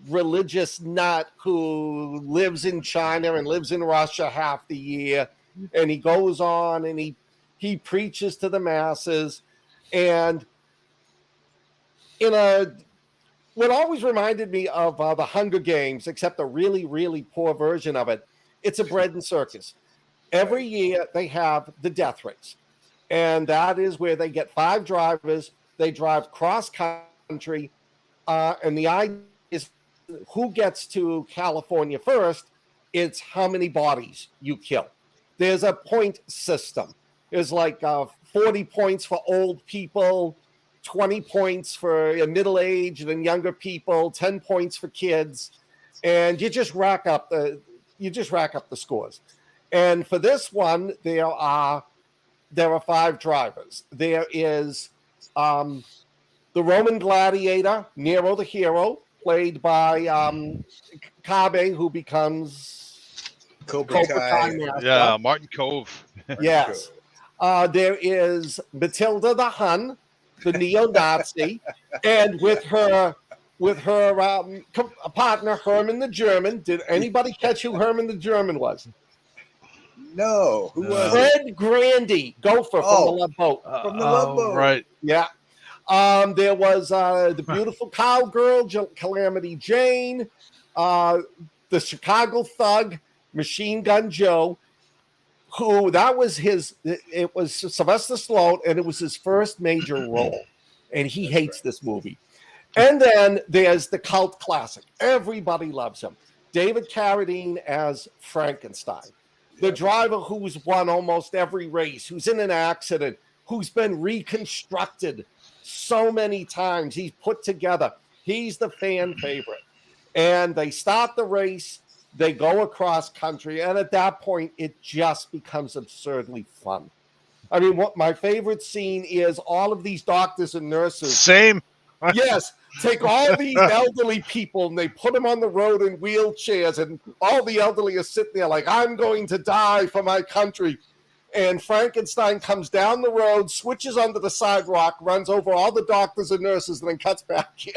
religious nut who lives in China and lives in Russia half the year, and he goes on and he preaches to the masses. And what always reminded me of the Hunger Games, except a really, really poor version of it, it's a bread and circus. Every year they have the death race, and that is where they get 5 drivers. They drive cross country, and the idea is who gets to California first. It's how many bodies you kill. There's a point system. There's like 40 points for old people, 20 points for middle-aged and younger people, 10 points for kids, and you just rack up the scores. And for this one, there are 5 drivers. There is the Roman gladiator, Nero the hero, played by Kabe, who becomes Cobra Kai. Yeah, Martin Cove. Yes. There is Matilda the Hun, the neo-Nazi, and with her partner Herman the German. Did anybody catch who Herman the German was? No. Who was Fred Grandy, Gopher from the Love Boat. From the Love Boat. Right. Yeah. There was the beautiful cowgirl, Calamity Jane, the Chicago thug, Machine Gun Joe, it was Sylvester Stallone, and it was his first major role. And he hates this movie. And then there's the cult classic. Everybody loves him. David Carradine as Frankenstein. The driver who's won almost every race, who's in an accident, who's been reconstructed so many times. He's put together. He's the fan favorite. And they start the race. They go across country, and at that point, it just becomes absurdly fun. I mean, what my favorite scene is all of these doctors and nurses. Same. Yes, take all these elderly people, and they put them on the road in wheelchairs, and all the elderly are sitting there like, I'm going to die for my country. And Frankenstein comes down the road, switches onto the sidewalk, runs over all the doctors and nurses, and then cuts back in.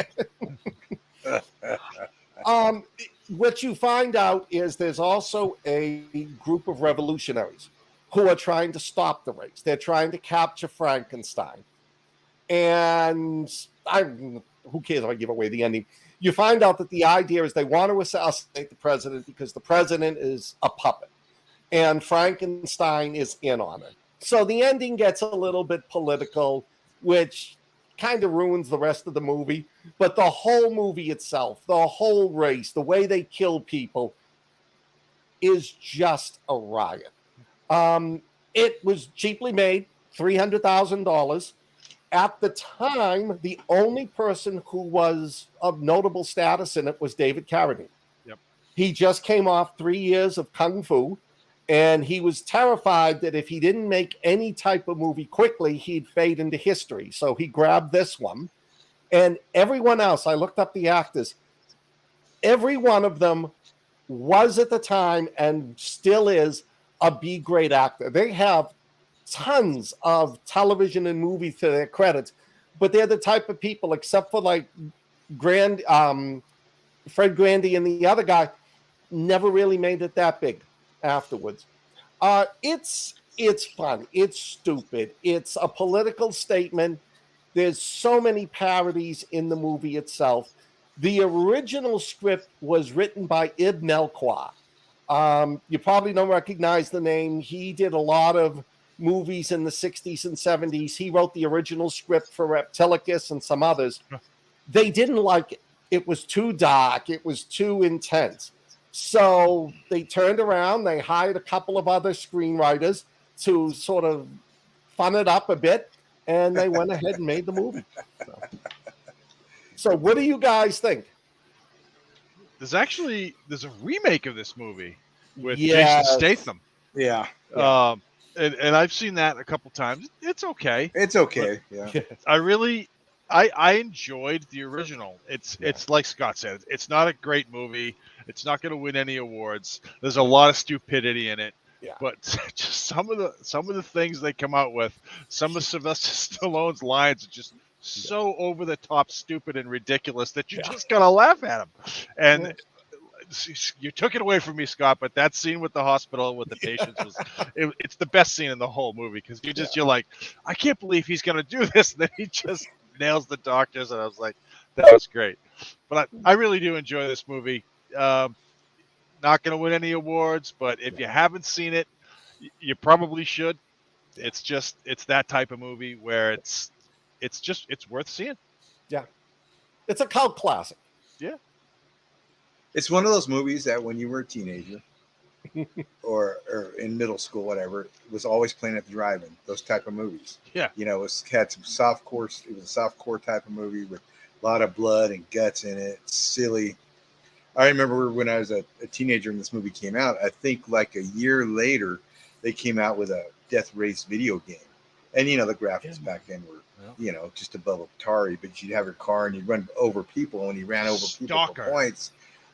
What you find out is there's also a group of revolutionaries who are trying to stop the race. They're trying to capture Frankenstein. And who cares if I give away the ending? You find out that the idea is they want to assassinate the president because the president is a puppet. And Frankenstein is in on it. So the ending gets a little bit political, which kind of ruins the rest of the movie. But the whole movie itself, the whole race, the way they kill people is just a riot. It was cheaply made, $300,000. At the time, the only person who was of notable status in it was David Carradine. Yep. He just came off 3 years of Kung Fu, and he was terrified that if he didn't make any type of movie quickly, he'd fade into history. So he grabbed this one. And everyone else, I looked up the actors, every one of them was at the time and still is a B-grade actor. They have tons of television and movie to their credits, but they're the type of people, except for like Fred Grandy and the other guy, never really made it that big afterwards. It's fun. It's stupid. It's a political statement. There's so many parodies in the movie itself. The original script was written by Ibn Elqua. You probably don't recognize the name. He did a lot of movies in the 60s and 70s. He wrote the original script for Reptilicus and some others. They didn't like it. It was too dark. It was too intense. So they turned around. They hired a couple of other screenwriters to sort of fun it up a bit, and they went ahead and made the movie. So what do you guys think? There's a remake of this movie with Jason Statham. Yeah. And I've seen that a couple times. It's okay. It's okay. Yeah. I enjoyed the original. It's like Scott said, it's not a great movie. It's not going to win any awards. There's a lot of stupidity in it. Yeah. But just some of the things they come out with, some of Sylvester Stallone's lines are just so over the top, stupid, and ridiculous that you just gotta laugh at them. And you took it away from me, Scott. But that scene with the hospital with the patients it's the best scene in the whole movie, because you're like, I can't believe he's gonna do this. And then he just nails the doctors, and I was like, that was great. But I really do enjoy this movie. Not gonna win any awards, but if you haven't seen it, you probably should. It's that type of movie where it's worth seeing. Yeah. It's a cult classic. Yeah. It's one of those movies that when you were a teenager or in middle school, whatever, it was always playing at the drive-in, those type of movies. Yeah. You know, it had some softcore. It was a softcore type of movie with a lot of blood and guts in it. Silly. I remember when I was a teenager and this movie came out, I think like a year later, they came out with a Death Race video game. And, you know, the graphics back then were, you know, just above Atari, but you'd have your car and you'd run over people. And when you ran over people for points,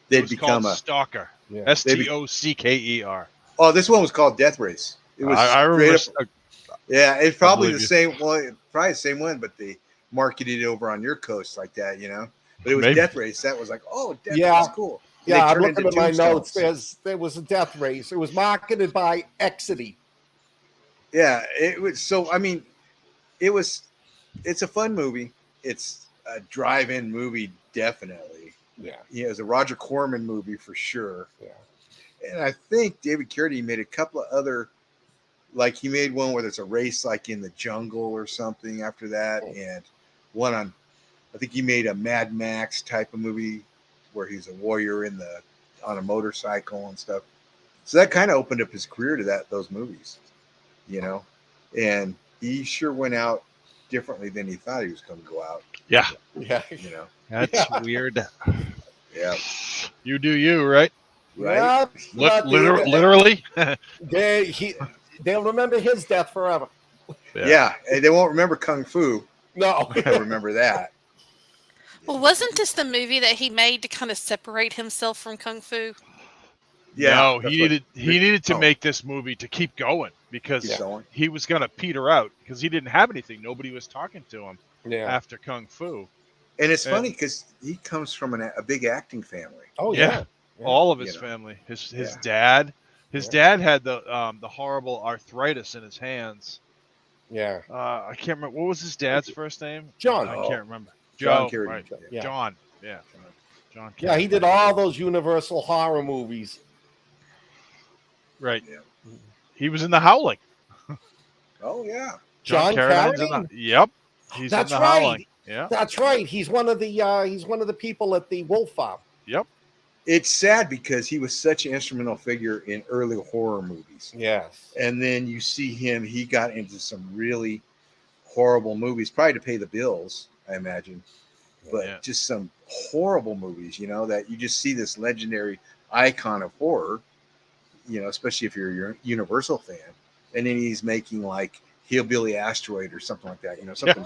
they'd become a stalker. Yeah. Stocker. Oh, this one was called Death Race. It was I remember. Yeah, it's probably the same one, probably the same one, but they marketed it over on your coast like that, you know. But it was Death Race. That was like, oh, Death Race is cool. And yeah, I'm looking at my notes. There was a Death Race. It was marketed by Exidy. Yeah, it was. So I mean, it's a fun movie. It's a drive-in movie, definitely. Yeah, it's a Roger Corman movie for sure. Yeah, and I think David Carradine made a couple of other, like he made one where there's a race like in the jungle or something after that, and one on, I think he made a Mad Max type of movie where he's a warrior on a motorcycle and stuff. So that kind of opened up his career to those movies, you know, and he sure went out differently than he thought he was going to go out. Yeah. Yeah. You know, that's weird. Yeah. You do you, right? Right. Literally. They'll remember his death forever. Yeah. And they won't remember Kung Fu. No. I remember that. Well, wasn't this the movie that he made to kind of separate himself from Kung Fu? Yeah. No, he needed to make this movie to keep going, because he was going to peter out because he didn't have anything. Nobody was talking to him after Kung Fu. And it's funny because he comes from a big acting family. Oh yeah. All of his family. His dad. His dad had the horrible arthritis in his hands. Yeah. I can't remember. What was his dad's first name? John. I can't remember. John Carradine. Right. Yeah. John. Yeah. John. Carradine. Yeah, he did all those Universal horror movies. Right. Yeah. He was in The Howling. Oh yeah. John Carradine. Yep. He's in The Howling. Yeah. That's right. He's one of the people at the Wolf Farm. Yep. It's sad because he was such an instrumental figure in early horror movies. Yes. And then you see him, he got into some really horrible movies, probably to pay the bills, I imagine. But Yeah. just some horrible movies, you know, that you just see this legendary icon of horror, you know, especially if you're a Universal fan. And then he's making like Hillbilly Asteroid or something like that, you know, something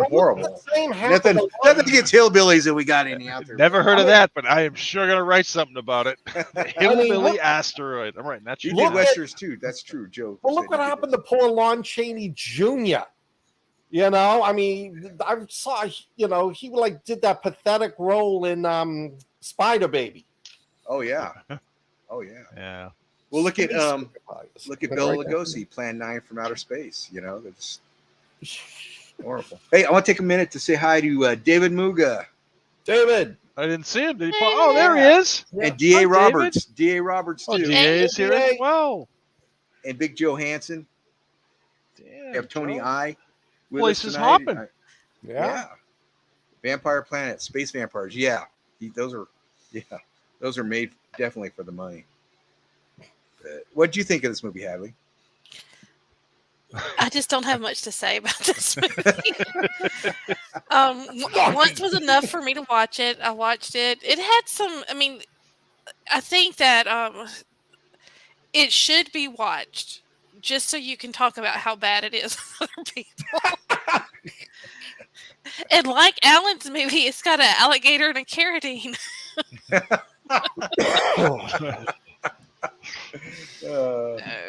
horrible. Nothing against hillbillies that we got any out there. Never heard of that, but I am sure gonna write something about it. Hillbilly look- Asteroid. I'm writing that He shit did down. westerns too. That's true, Joe. Well, look said what he did happened to poor Lon Chaney Jr. You know, I mean, I saw, you know, he like did that pathetic role in Spider Baby. Oh yeah. Oh yeah. Yeah. Well, look at Bela Right Lugosi, Plan 9 from Outer Space. You know, that's horrible. Hey, I want to take a minute to say hi to David Muga David. I didn't see him. Did he? Oh, there he is. and D.A. Hi, Roberts. D.A. Roberts Oh, too. DA is here as well. And Big Joe Hansen. Damn, We have Tony Joe. I. with Place us is tonight. hopping. Yeah. Vampire Planet, Space Vampires. Yeah. Those are made definitely for the money. What do you think of this movie, Hadley? I just don't have much to say about this movie. Once was enough for me to watch it. I watched it. It had some. I mean, I think that it should be watched just so you can talk about how bad it is with other people. And like Alan's movie, it's got an alligator and a Carradine.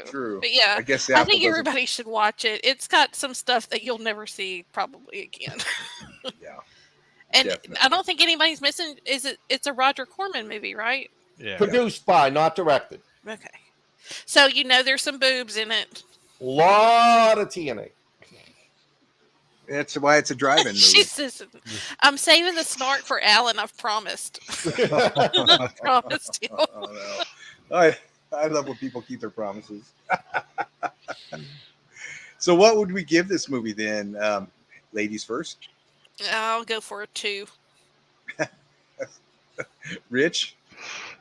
True. But yeah, I guess I think everybody should watch it. It's got some stuff that you'll never see probably again. Yeah. And Definitely. I don't think anybody's missing. It's a Roger Corman movie, right? Yeah. Produced by, not directed. Okay. So you know there's some boobs in it. Lot of TNA. That's why it's a drive-in movie. Jesus. I'm saving the snark for Alan, I've promised. I promised you. Oh, no. I love when people keep their promises. So what would we give this movie then? Ladies first. I'll go for a 2. Rich?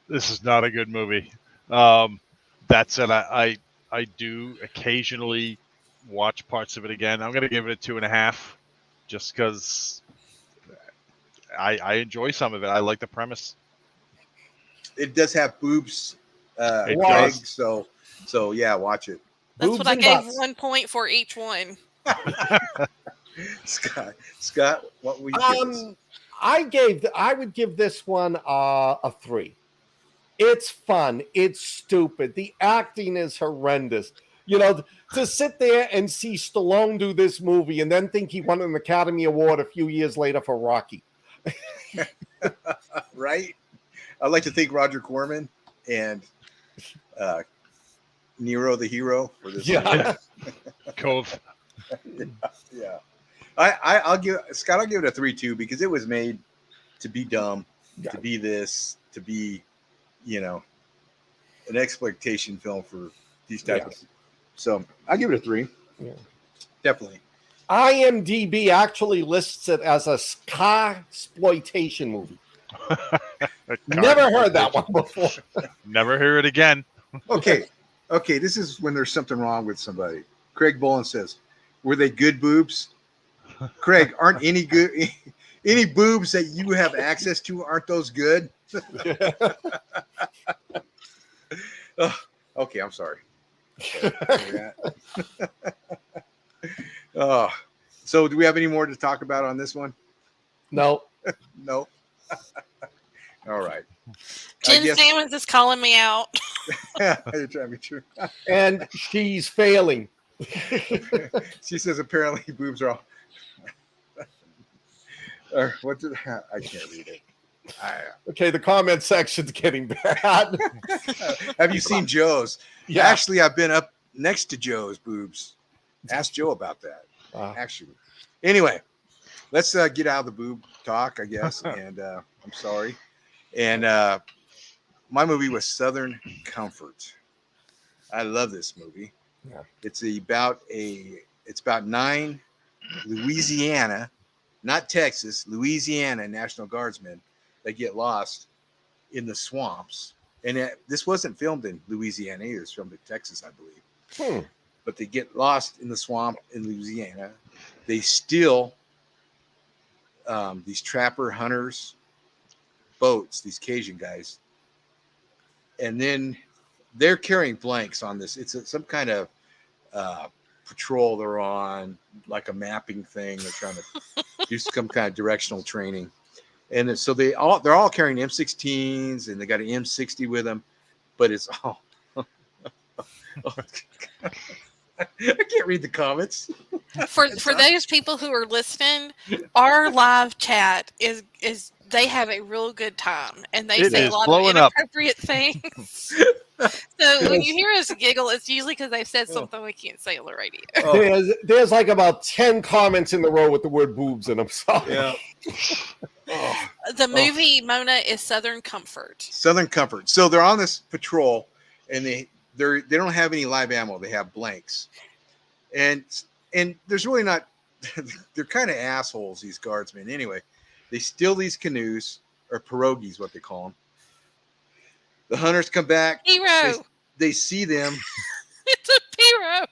This is not a good movie. That said, I do occasionally watch parts of it again. I'm going to give it a 2.5 just because I enjoy some of it. I like the premise. It does have boobs. It legs, does. so yeah, watch it. That's Boobs what I and gave butts. 1 point for each one. Scott, what would you give this? I would give this one a 3. It's fun. It's stupid. The acting is horrendous. You know, to sit there and see Stallone do this movie and then think he won an Academy Award a few years later for Rocky. Right? I'd like to thank Roger Corman and Nero the Hero for this. Yeah. Cove. Yeah. I'll give Scott. I'll give it a 3 too because it was made to be dumb, to be this, to be, you know, an exploitation film for these type of. So I'll give it a 3. Yeah. Definitely. IMDb actually lists it as a car exploitation movie. Never heard that one before. Never hear it again. Okay. This is when there's something wrong with somebody. Craig Bolin says, "Were they good boobs?" Craig, aren't any boobs that you have access to? Aren't those good? Oh, okay, I'm sorry. Oh, so do we have any more to talk about on this one? No. No. All right. Jen Sammons is calling me out. You're trying to be true. And she's failing. She says apparently boobs are all. Or what did I can't read it. Okay, the comment section's getting bad. Have you seen Joe's? Yeah. Actually, I've been up next to Joe's boobs. Ask Joe about that. Actually. Anyway, let's get out of the boob talk, I guess. And I'm sorry. And my movie was Southern Comfort. I love this movie. Yeah. It's about 9 Louisiana, not Texas, Louisiana National Guardsmen that get lost in the swamps. And this wasn't filmed in Louisiana either. It was filmed in Texas, I believe. But they get lost in the swamp in Louisiana. they steal these trapper hunters boats, these Cajun guys, and then they're carrying blanks on this. It's some kind of patrol they're on, like a mapping thing. They're trying to do some kind of directional training, and so they're all carrying M16s, and they got an M60 with them, but it's all. I can't read the comments. For those people who are listening, our live chat is they have a real good time, and they say a lot of inappropriate things. So when you hear us giggle, it's usually because they've said something we can't say on the radio. There's like about 10 comments in the row with the word boobs in them. So. Yeah. The movie Mona is Southern Comfort. Southern Comfort. So they're on this patrol, and they don't have any live ammo. They have blanks, and there's really not. They're kind of assholes, these guardsmen. Anyway, they steal these canoes, or pirogues, what they call them. The hunters come back. Hero. They see them. It's a hero.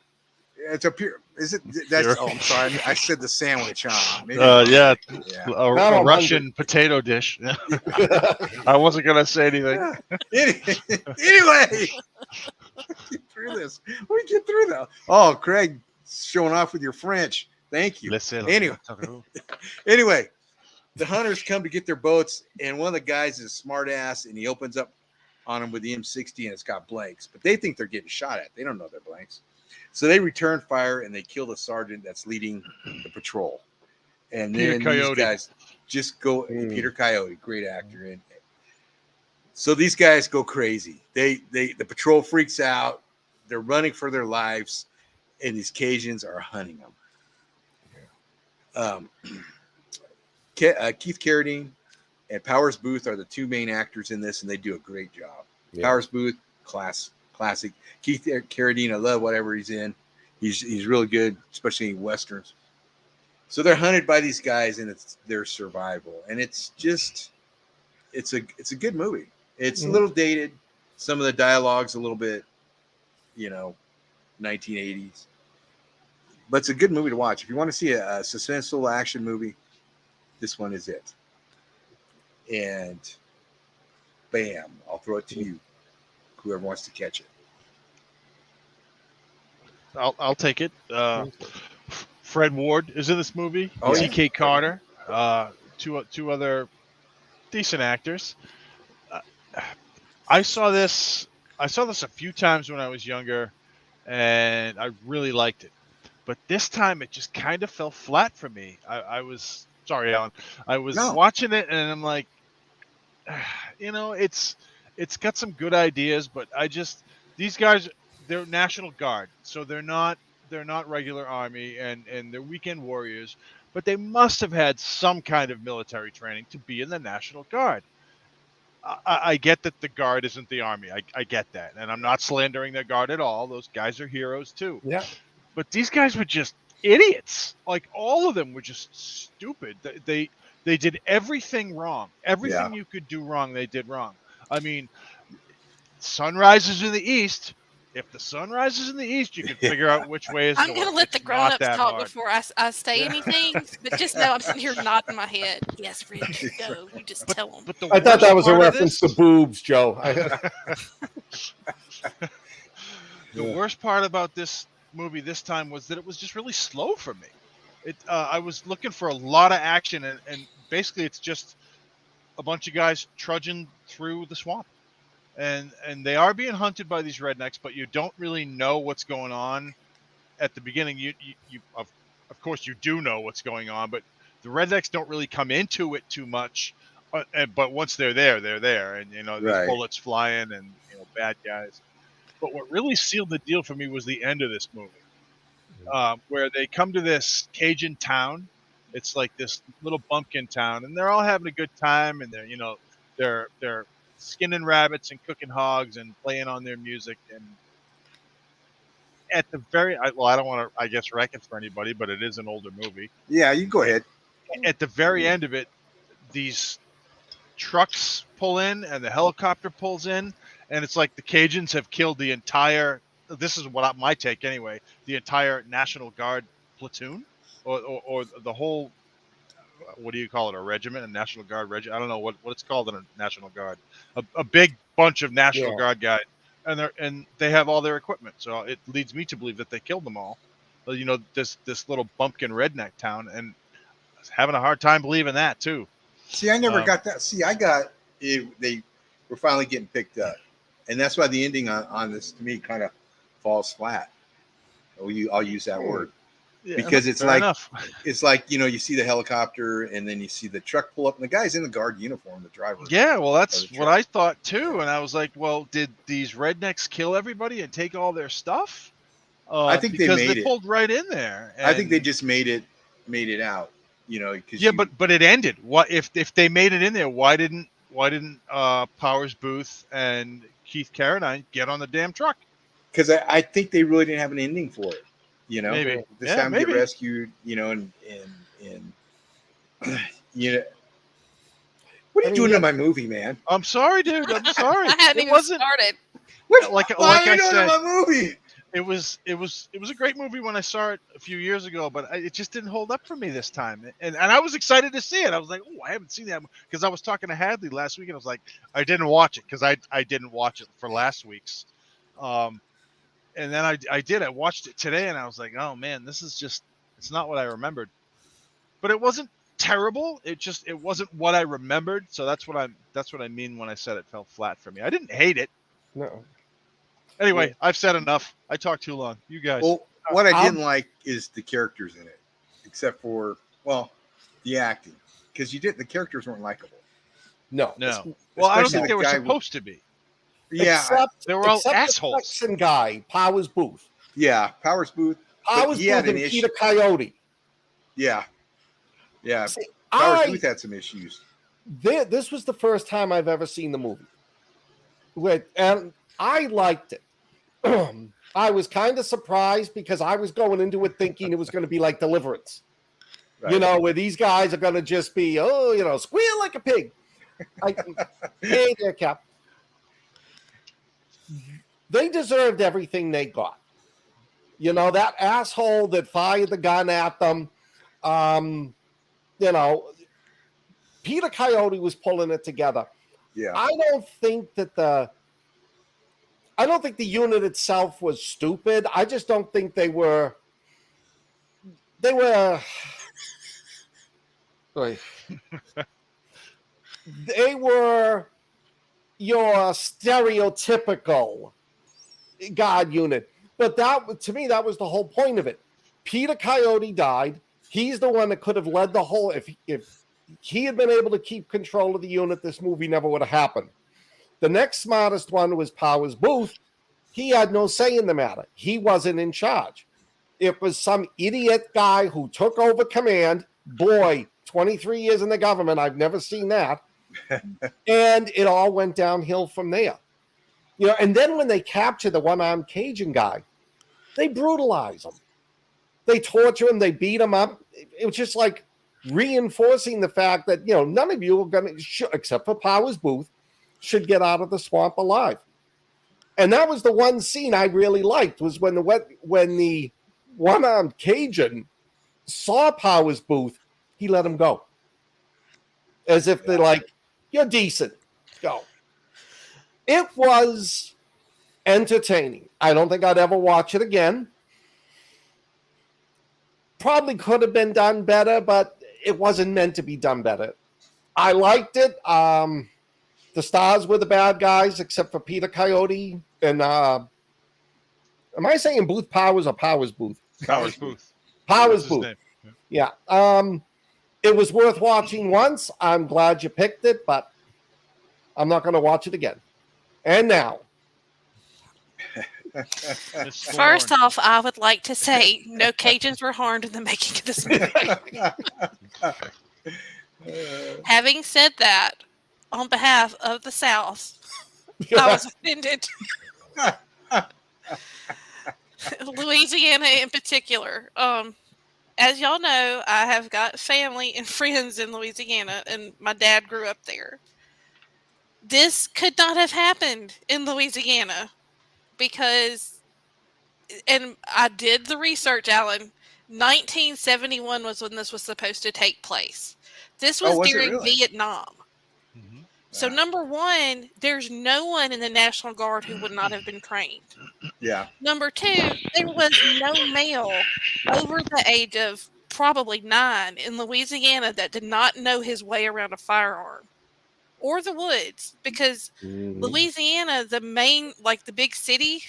It's a pure. Is it? That's. Oh, I'm sorry. I said the sandwich. Yeah. A Russian potato dish. I wasn't gonna say anything. Anyway, get through this. We get through that. Oh, Craig, showing off with your French. Thank you. Anyway, the hunters come to get their boats, and one of the guys is a smart ass, and he opens up on them with the M60, and it's got blanks. But they think they're getting shot at. They don't know they're blanks. So they return fire, and they kill the sergeant that's leading the patrol. And then these guys just go. Peter Coyote, great actor. And so these guys go crazy. The patrol freaks out. They're running for their lives, and these Cajuns are hunting them. Keith Carradine and Powers Boothe are the two main actors in this, and they do a great job. Yeah. Powers Boothe, classic. Keith Carradine, I love whatever he's in. He's really good, especially in westerns. So they're hunted by these guys, and it's their survival. And it's a good movie. It's a little dated. Some of the dialogue's a little bit, 1980s. But it's a good movie to watch. If you want to see a suspenseful action movie, this one is it. And bam, I'll throw it to you. Whoever wants to catch it. I'll take it. Fred Ward is in this movie. Oh, T.K. Carter, two other decent actors. I saw this a few times when I was younger, and I really liked it. But this time, it just kind of fell flat for me. I was sorry, Alan. I was watching it, and I'm like, it's got some good ideas, but these guys, they're National Guard, so they're not regular Army, and they're weekend warriors, but they must have had some kind of military training to be in the National Guard. I get that the Guard isn't the Army. I get that, and I'm not slandering the Guard at all. Those guys are heroes too. Yeah. But these guys were just idiots. Like, all of them were just stupid. They did everything wrong. Everything you could do wrong, they did wrong. I mean, sun rises in the east. If the sun rises in the east, you can figure out which way is north. I'm going to let the grown-ups talk before I say anything, but just know I'm sitting here nodding my head. Yes, Rich, go. You just tell them. I thought that was a reference to boobs, Joe. The worst part about this movie this time was that it was just really slow for me. I was looking for a lot of action, and basically it's just a bunch of guys trudging through the swamp. And they are being hunted by these rednecks, but you don't really know what's going on at the beginning. You of course you do know what's going on, but the rednecks don't really come into it too much. But once they're there, they're there, and there's bullets flying and bad guys. But what really sealed the deal for me was the end of this movie, where they come to this Cajun town. It's like this little bumpkin town, and they're all having a good time, and they're skinning rabbits and cooking hogs and playing on their music. And at the very, I don't want to, wreck it for anybody, but it is an older movie. Yeah, you go ahead. At the very end of it, these trucks pull in and the helicopter pulls in, and it's like the Cajuns have killed the entire, this is my take anyway, the entire National Guard platoon. or the whole, what do you call it, a regiment, a National Guard regiment? I don't know what it's called in a National Guard. A big bunch of National Guard guys, and they have all their equipment. So it leads me to believe that they killed them all. You know, this little bumpkin redneck town, and I was having a hard time believing that too. See, I never got that. See, I got it. They were finally getting picked up, and that's why the ending on this to me kind of falls flat. I'll use that word. Yeah, because it's like enough. It's like, you know, you see the helicopter and then you see the truck pull up and the guy's in the guard uniform, the driver. Yeah, well, that's what I thought too, and I was like, well, did these rednecks kill everybody and take all their stuff? I think because they pulled right in there. I think they just made it out, you know. But it ended. What if they made it in there? Why didn't Powers Boothe and Keith Carradine get on the damn truck? Because I think they really didn't have an ending for it. You know, maybe this time get rescued, you know, and you know, what are you doing to my movie, man? I'm sorry, dude. I'm sorry. I hadn't even started. Like I said, my movie. It was a great movie when I saw it a few years ago, but it just didn't hold up for me this time. And I was excited to see it. I was like, oh, I haven't seen that, because I was talking to Hadley last week, and I was like, I didn't watch it because I didn't watch it for last week's. And then I did. I watched it today, and I was like, "Oh man, this is just—it's not what I remembered." But it wasn't terrible. It wasn't what I remembered. So that's what I mean when I said it fell flat for me. I didn't hate it. No. Anyway, I've said enough. I talked too long. You guys. Well, what I didn't like is the characters in it, except for the acting, because the characters weren't likable. No. Well, I don't think they were supposed to be. Yeah, they were all assholes. The Texan guy, Powers Boothe. Yeah, Powers Boothe. Powers Boothe and Peter Coyote. Yeah. See, Powers Boothe had some issues. This was the first time I've ever seen the movie. And I liked it. I was kind of surprised because I was going into it thinking it was going to be like Deliverance. Right. You know, where these guys are going to just be, squeal like a pig. Hey there, Cap. They deserved everything they got. You know, that asshole that fired the gun at them, Peter Coyote was pulling it together. Yeah. I don't think the unit itself was stupid. I just don't think they were your stereotypical guard unit. But to me, that was the whole point of it. Peter Coyote died. He's the one that could have led the whole. If he had been able to keep control of the unit, this movie never would have happened. The next smartest one was Powers Boothe. He had no say in the matter. He wasn't in charge. It was some idiot guy who took over command. Boy, 23 years in the government, I've never seen that. And it all went downhill from there. You know, and then when they capture the one-armed Cajun guy, they brutalize him. They torture him. They beat him up. It was just like reinforcing the fact that, none of you are going to, except for Powers Boothe, should get out of the swamp alive. And that was the one scene I really liked, was when the one-armed Cajun saw Powers Boothe, he let him go. As if they're like, you're decent. Go. It was entertaining. I don't think I'd ever watch it again. Probably could have been done better, but it wasn't meant to be done better. I liked it. The stars were the bad guys, except for Peter Coyote. And am I saying Booth Powers or Powers Boothe? Powers Boothe. Powers Boothe. Yeah. It was worth watching once. I'm glad you picked it, but I'm not going to watch it again. And now. First off, I would like to say no Cajuns were harmed in the making of this movie. Having said that, on behalf of the South, I was offended. Louisiana in particular. As y'all know, I have got family and friends in Louisiana, and my dad grew up there. This could not have happened in Louisiana because, and I did the research, Alan, 1971 was when this was supposed to take place. This was Oh, was it during really? Vietnam. Mhm. So number one, there's no one in the National Guard who would not have been trained. Yeah. Number two, there was no male over the age of probably 9 in Louisiana that did not know his way around a firearm or the woods, because Louisiana, the main, like the big city,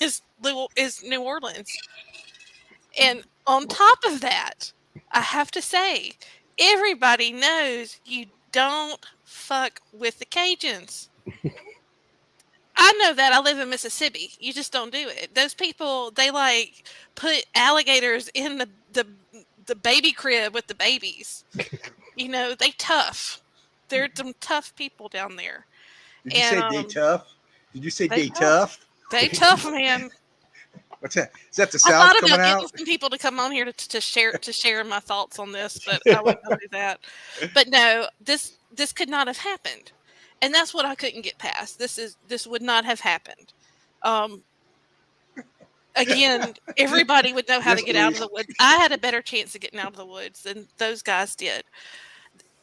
is New Orleans. And on top of that, I have to say, everybody knows you don't fuck with the Cajuns. I know that. I live in Mississippi. You just don't do it. Those people, they like put alligators in the baby crib with the babies. You know, they tough. They're some tough people down there. Did you say they tough? Did you say they tough? They tough, man. What's that? Is that the I South thought coming about out? getting some people to come on here to share my thoughts on this, but I wouldn't do that. But no, this could not have happened, and that's what I couldn't get past. This would not have happened. Again, everybody would know how to get out of the woods. I had a better chance of getting out of the woods than those guys did.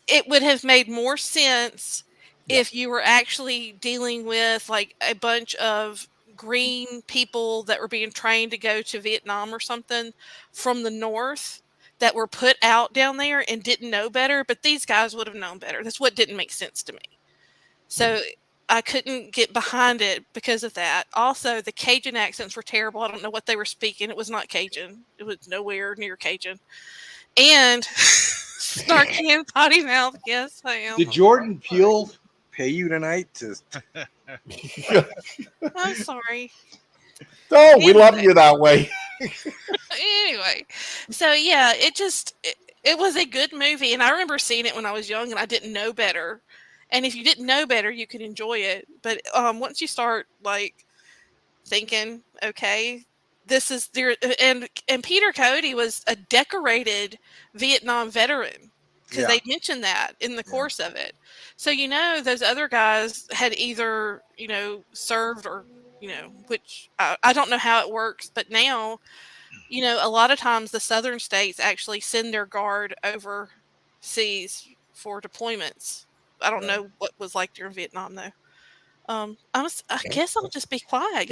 It would have made more sense if you were actually dealing with like a bunch of green people that were being trained to go to Vietnam or something from the north that were put out down there and didn't know better, but these guys would have known better. That's what didn't make sense to me. So I couldn't get behind it because of that. Also, the Cajun accents were terrible. I don't know what they were speaking. It was not Cajun. It was nowhere near Cajun. And snarky and potty mouth. Yes, I am. Did Jordan Peele pay you tonight to? I'm sorry. Oh, we love you that way. Anyway, so yeah, it was a good movie, and I remember seeing it when I was young, and I didn't know better. And if you didn't know better, you could enjoy it. But once you start like thinking, okay, this is there, and Peter Coyote was a decorated Vietnam veteran, because they mentioned that in the course of it. So those other guys had either served or which I don't know how it works, but now a lot of times the southern states actually send their guard overseas for deployments. I don't know what was like during Vietnam though. I guess I'll just be quiet.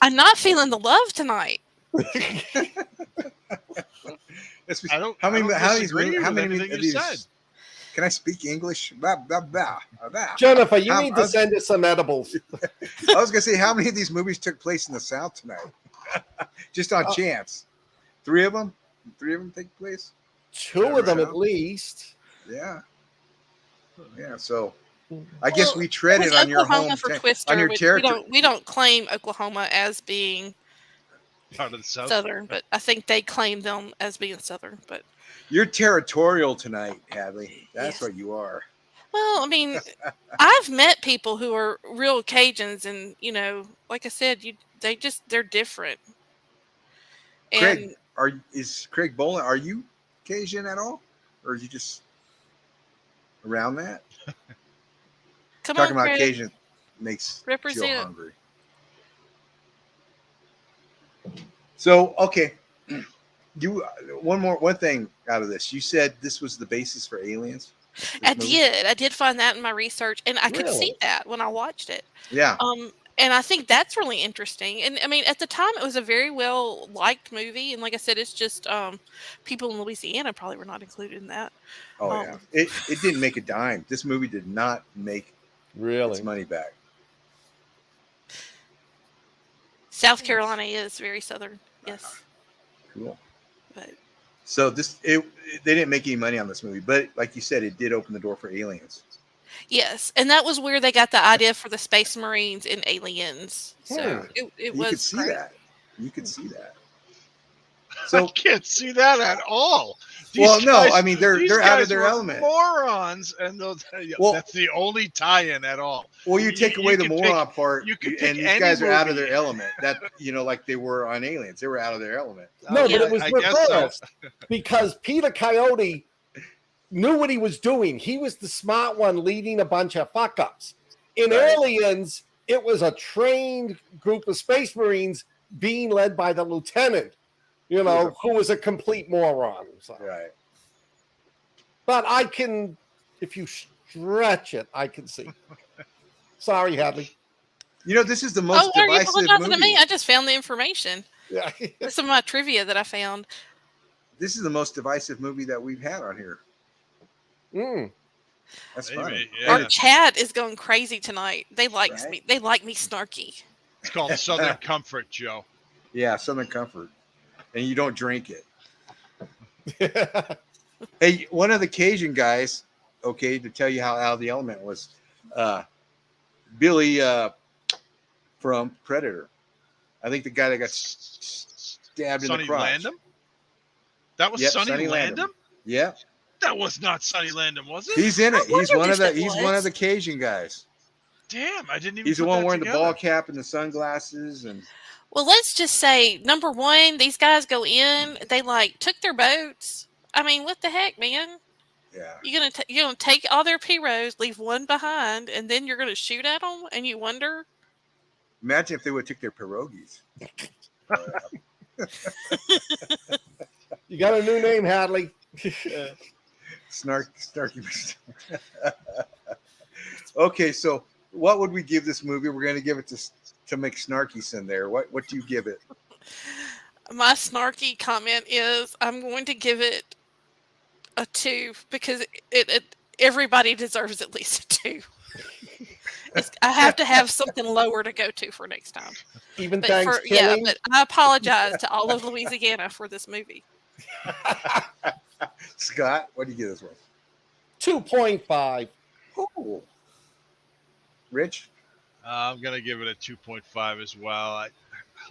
I'm not feeling the love tonight. How many of these? Can I speak English? Jennifer, you need to send us some edibles. I was gonna say, how many of these movies took place in the South tonight? Just on chance. 3 of them? 3 of them take place? 2 of them at least. Yeah. Yeah, so I guess we treaded on your home on your territory. We don't claim Oklahoma as being part of the South. Southern, but I think they claim them as being Southern. But you're territorial tonight, Hadley. That's what you are. Well, I mean, I've met people who are real Cajuns, and like I said, they're different. Craig, is Craig Boland? Are you Cajun at all, or are you just around that? Talking about Craig. Cajun makes Jill hungry. So, okay, one thing out of this. You said this was the basis for Aliens. I did find that in my research, and I could see that when I watched it. Yeah. And I think that's really interesting. And I mean, at the time, it was a very well liked movie, and like I said, it's just people in Louisiana probably were not included in that. Oh yeah, it didn't make a dime. This movie did not make its money back. South Carolina is very southern. Yes. Cool. But so they didn't make any money on this movie, but like you said, it did open the door for Aliens. Yes, and that was where they got the idea for the Space Marines in Aliens. So it was. You could see that. You could see that. So I can't see that at all. I mean they're out of their element. Morons, and that's the only tie-in at all. Well, you take away the moron part, and these guys are out of their element. That like they were on Aliens, they were out of their element. No, but it was reversed because Peter Coyote knew what he was doing. He was the smart one leading a bunch of fuck-ups. In Aliens, it was a trained group of Space Marines being led by the lieutenant, you know, who was a complete moron. So. Right. But I can, if you stretch it, I can see. Sorry, Hadley. You know, this is the most are you divisive apologizing to movie. me? I just found the information. Yeah. Some of my trivia that I found. This is the most divisive movie that we've had on here. That's funny. Yeah. Our chat is going crazy tonight. They like Right? me. They like me snarky. It's called Southern Comfort, Joe. Yeah, Southern Comfort. And you don't drink it. Hey, one of the Cajun guys, okay, to tell you how out of the element was Billy from Predator. I think the guy that got stabbed in the crotch. Landham? That was Sonny Landham? Yeah. That was not Sonny Landham, was it? He's in it. He's one of the was. one of the Cajun guys. Damn, I didn't even He's the put one that wearing together. the ball cap and the sunglasses and Well, let's just say, number one, these guys go in. They like took their boats. I mean, what the heck, man? yeah. You're gonna take all their P-Rows, leave one behind, and then you're gonna shoot at them, and you wonder. Imagine if they would have took their pierogies. You got a new name, Hadley. Snarky. Okay, so what would we give this movie? We're going to give it to McSnarkyson there. What do you give it? My snarky comment is I'm going to give it a 2 because it everybody deserves at least a 2. I have to have something lower to go to for next time. Even But Thanksgiving. but I apologize to all of Louisiana for this movie. Scott, what do you give this one? 2.5. Oh. Rich? I'm gonna give it a 2.5 as well.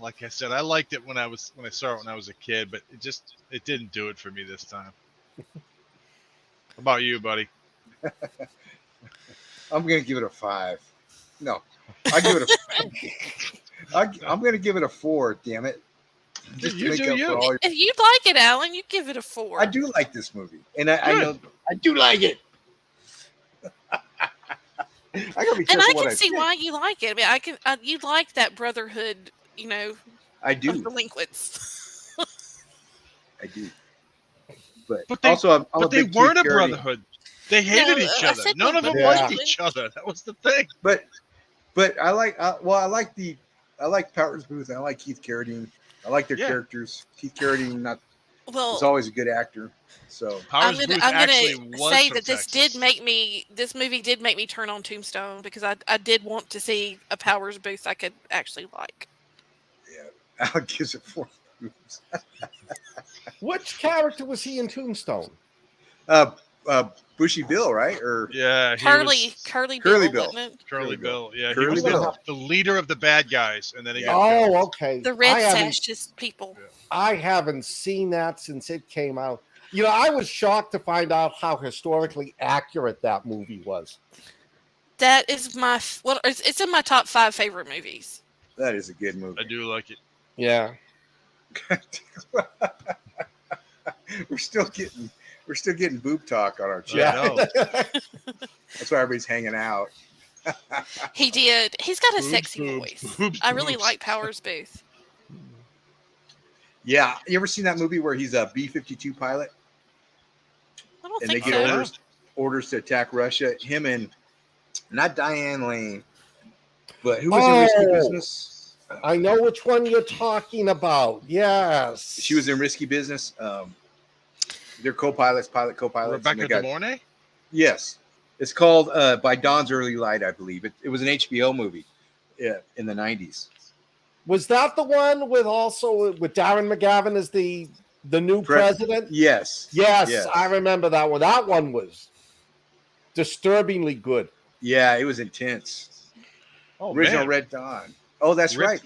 Like I said, I liked it when I saw it when I was a kid, but it didn't do it for me this time. How about you, buddy? I'm going to give it a 5. No, I give it a. I'm going to give it a 4. Damn it! Just to make up for all. If you like it, Alan, you give it a 4. I do like this movie, and I know I do like it. I gotta be careful And I what can I see pick. why you like it. I mean, you like that brotherhood, I of do. delinquents. I do. But they, also, I'm but a they big weren't a Keith Carradine. brotherhood. They hated No, each I other. said None of them Yeah. liked each other. That was the thing. But I like I like Powers Booth. I like Keith Carradine. I like their characters. Keith Carradine is always a good actor. So Powers Booth actually was say from that Texas. this movie did make me turn on Tombstone because I did want to see a Powers Booth I could actually like. yeah, Alan gives it 4. Which character was he in Tombstone? Bushy Bill, right? Or Yeah, he Curly was Curly Bill, Bill. wasn't it? Curly Bill. Yeah, Curly he was Bill. the leader of the bad guys, and then he got killed. Oh, okay. The red sashes people. I haven't seen that since it came out. I was shocked to find out how historically accurate that movie was. That is it's in my top 5 favorite movies. that is a good movie. I do like it. Yeah. We're still getting boob talk on our chat. Yeah. I know. That's why everybody's hanging out. He did. He's got a Boobs, sexy boobs, voice. boobs, I really boobs. like Powers Booth. Yeah, you ever seen that movie where he's a B-52 pilot I don't and they think get so. orders to attack Russia? Him and not Diane Lane, but who was in Risky Business? I know which one you're talking about. Yes. She was in Risky Business. They're co-pilots, co-pilots. Rebecca De Mornay? Yes. It's called By Dawn's Early Light, I believe. It was an HBO movie in the 90s. Was that the one with Darren McGavin as the new president? Yes. Yes, I remember that one. That one was disturbingly good. Yeah, it was intense. Oh, Original man. Red Dawn. Oh, that's Rip- right.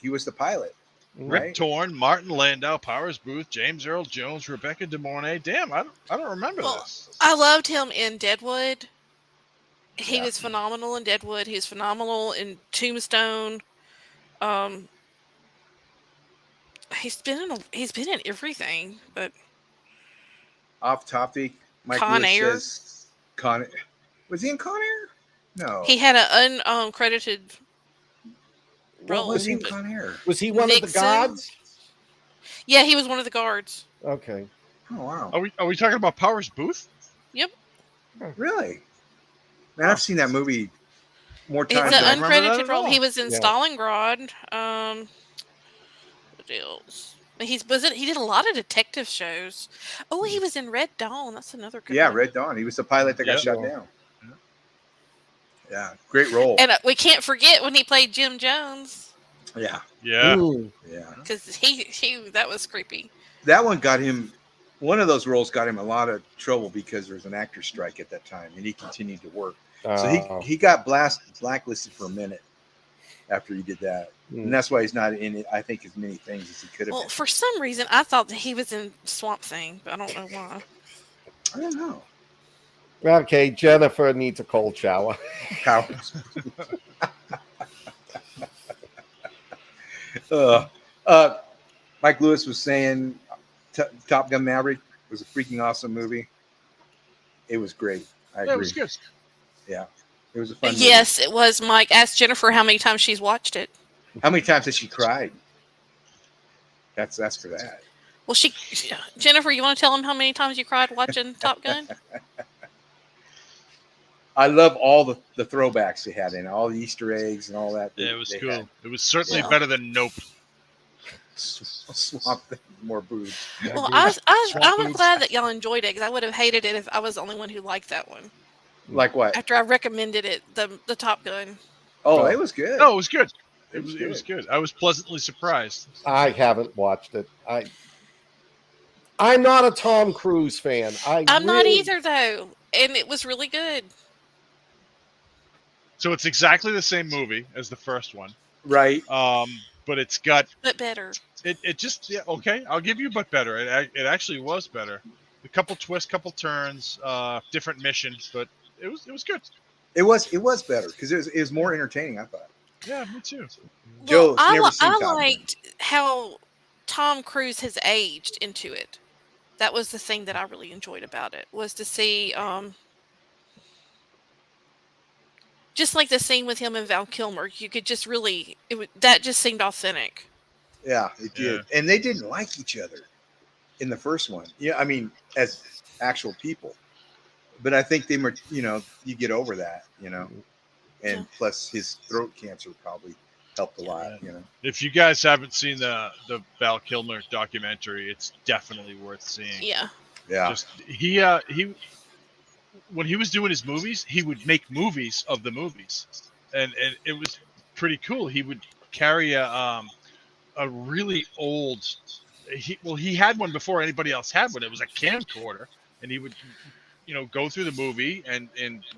He was the pilot. Rip Right? Torn, Martin Landau, Powers Booth, James Earl Jones, Rebecca De Mornay. Damn, I don't remember this. I loved him in Deadwood. He Yeah. was phenomenal in Deadwood. He was phenomenal in Tombstone. He's been in everything, but Off topic. Mike Con Lewis Air. says was he in Con Air? No. he had an uncredited What role. was he in but- Con Air? Was he one of the Nixon? gods? Yeah, he was one of the guards. Okay. Oh wow. Are we talking about Powers Boothe? Yep. Really? Man, I've seen that movie more It's times an than remember that uncredited at role. all. He was in Yeah. Stalingrad. What else? He did a lot of detective shows. Oh, he was in Red Dawn. That's another good Yeah, one. Red Dawn. He was the pilot that got Yep. shot Yeah. down. Yeah, great role. And we can't forget when he played Jim Jones, Yeah, Yeah. Ooh. yeah. because he that was creepy. That one got him. One of those roles got him a lot of trouble because there was an actor strike at that time, and he continued to work. So he got blacklisted for a minute after he did that, and that's why he's not in it. I think as many things as he could have Well, been. for some reason, I thought that he was in Swamp Thing, but I don't know why. I don't know. Okay, Jennifer needs a cold shower. How? Mike Lewis was saying Top Gun Maverick was a freaking awesome movie. It was great. I agree. That was good. Yeah, it was a fun movie. Yes, it was. Mike asked Jennifer how many times she's watched it. How many times has she cried? That's for that. Well, Jennifer, you want to tell him how many times you cried watching Top Gun? I love all the throwbacks they had in it, all the Easter eggs and all that. Yeah, it was they cool. had. It was certainly Yeah. better than Nope. Swamp Thing, more boobs. Well, Swamp I'm Foods. glad that y'all enjoyed it, because I would have hated it if I was the only one who liked that one. Like what? After I recommended it, the Top Gun. Oh, it was good. No, it was good. It It was was good. I was pleasantly surprised. I haven't watched it. I'm not a Tom Cruise fan. I'm not really- either, though, and it was really good. So it's exactly the same movie as the first one, Right. but it's got But better. it just okay. I'll give you but better. It actually was better. A couple twists, couple turns, different missions, but it was good. It was better because it was more entertaining, I thought. Yeah, me too. Joe's I never seen Top Gun. liked how Tom Cruise has aged into it. That was the thing that I really enjoyed about it, was to see just like the scene with him and Val Kilmer. You could just really that just seemed authentic. Yeah, it did. And they didn't like each other in the first one. Yeah, I mean, as actual people. But I think they were, you get over that, And plus his throat cancer probably helped a lot, If you guys haven't seen the Val Kilmer documentary, it's definitely worth seeing. Yeah. Yeah. Just he when he was doing his movies, he would make movies of the movies, and it was pretty cool. He would carry a really old. He had one before anybody else had one. It was a camcorder, and he would, go through the movie and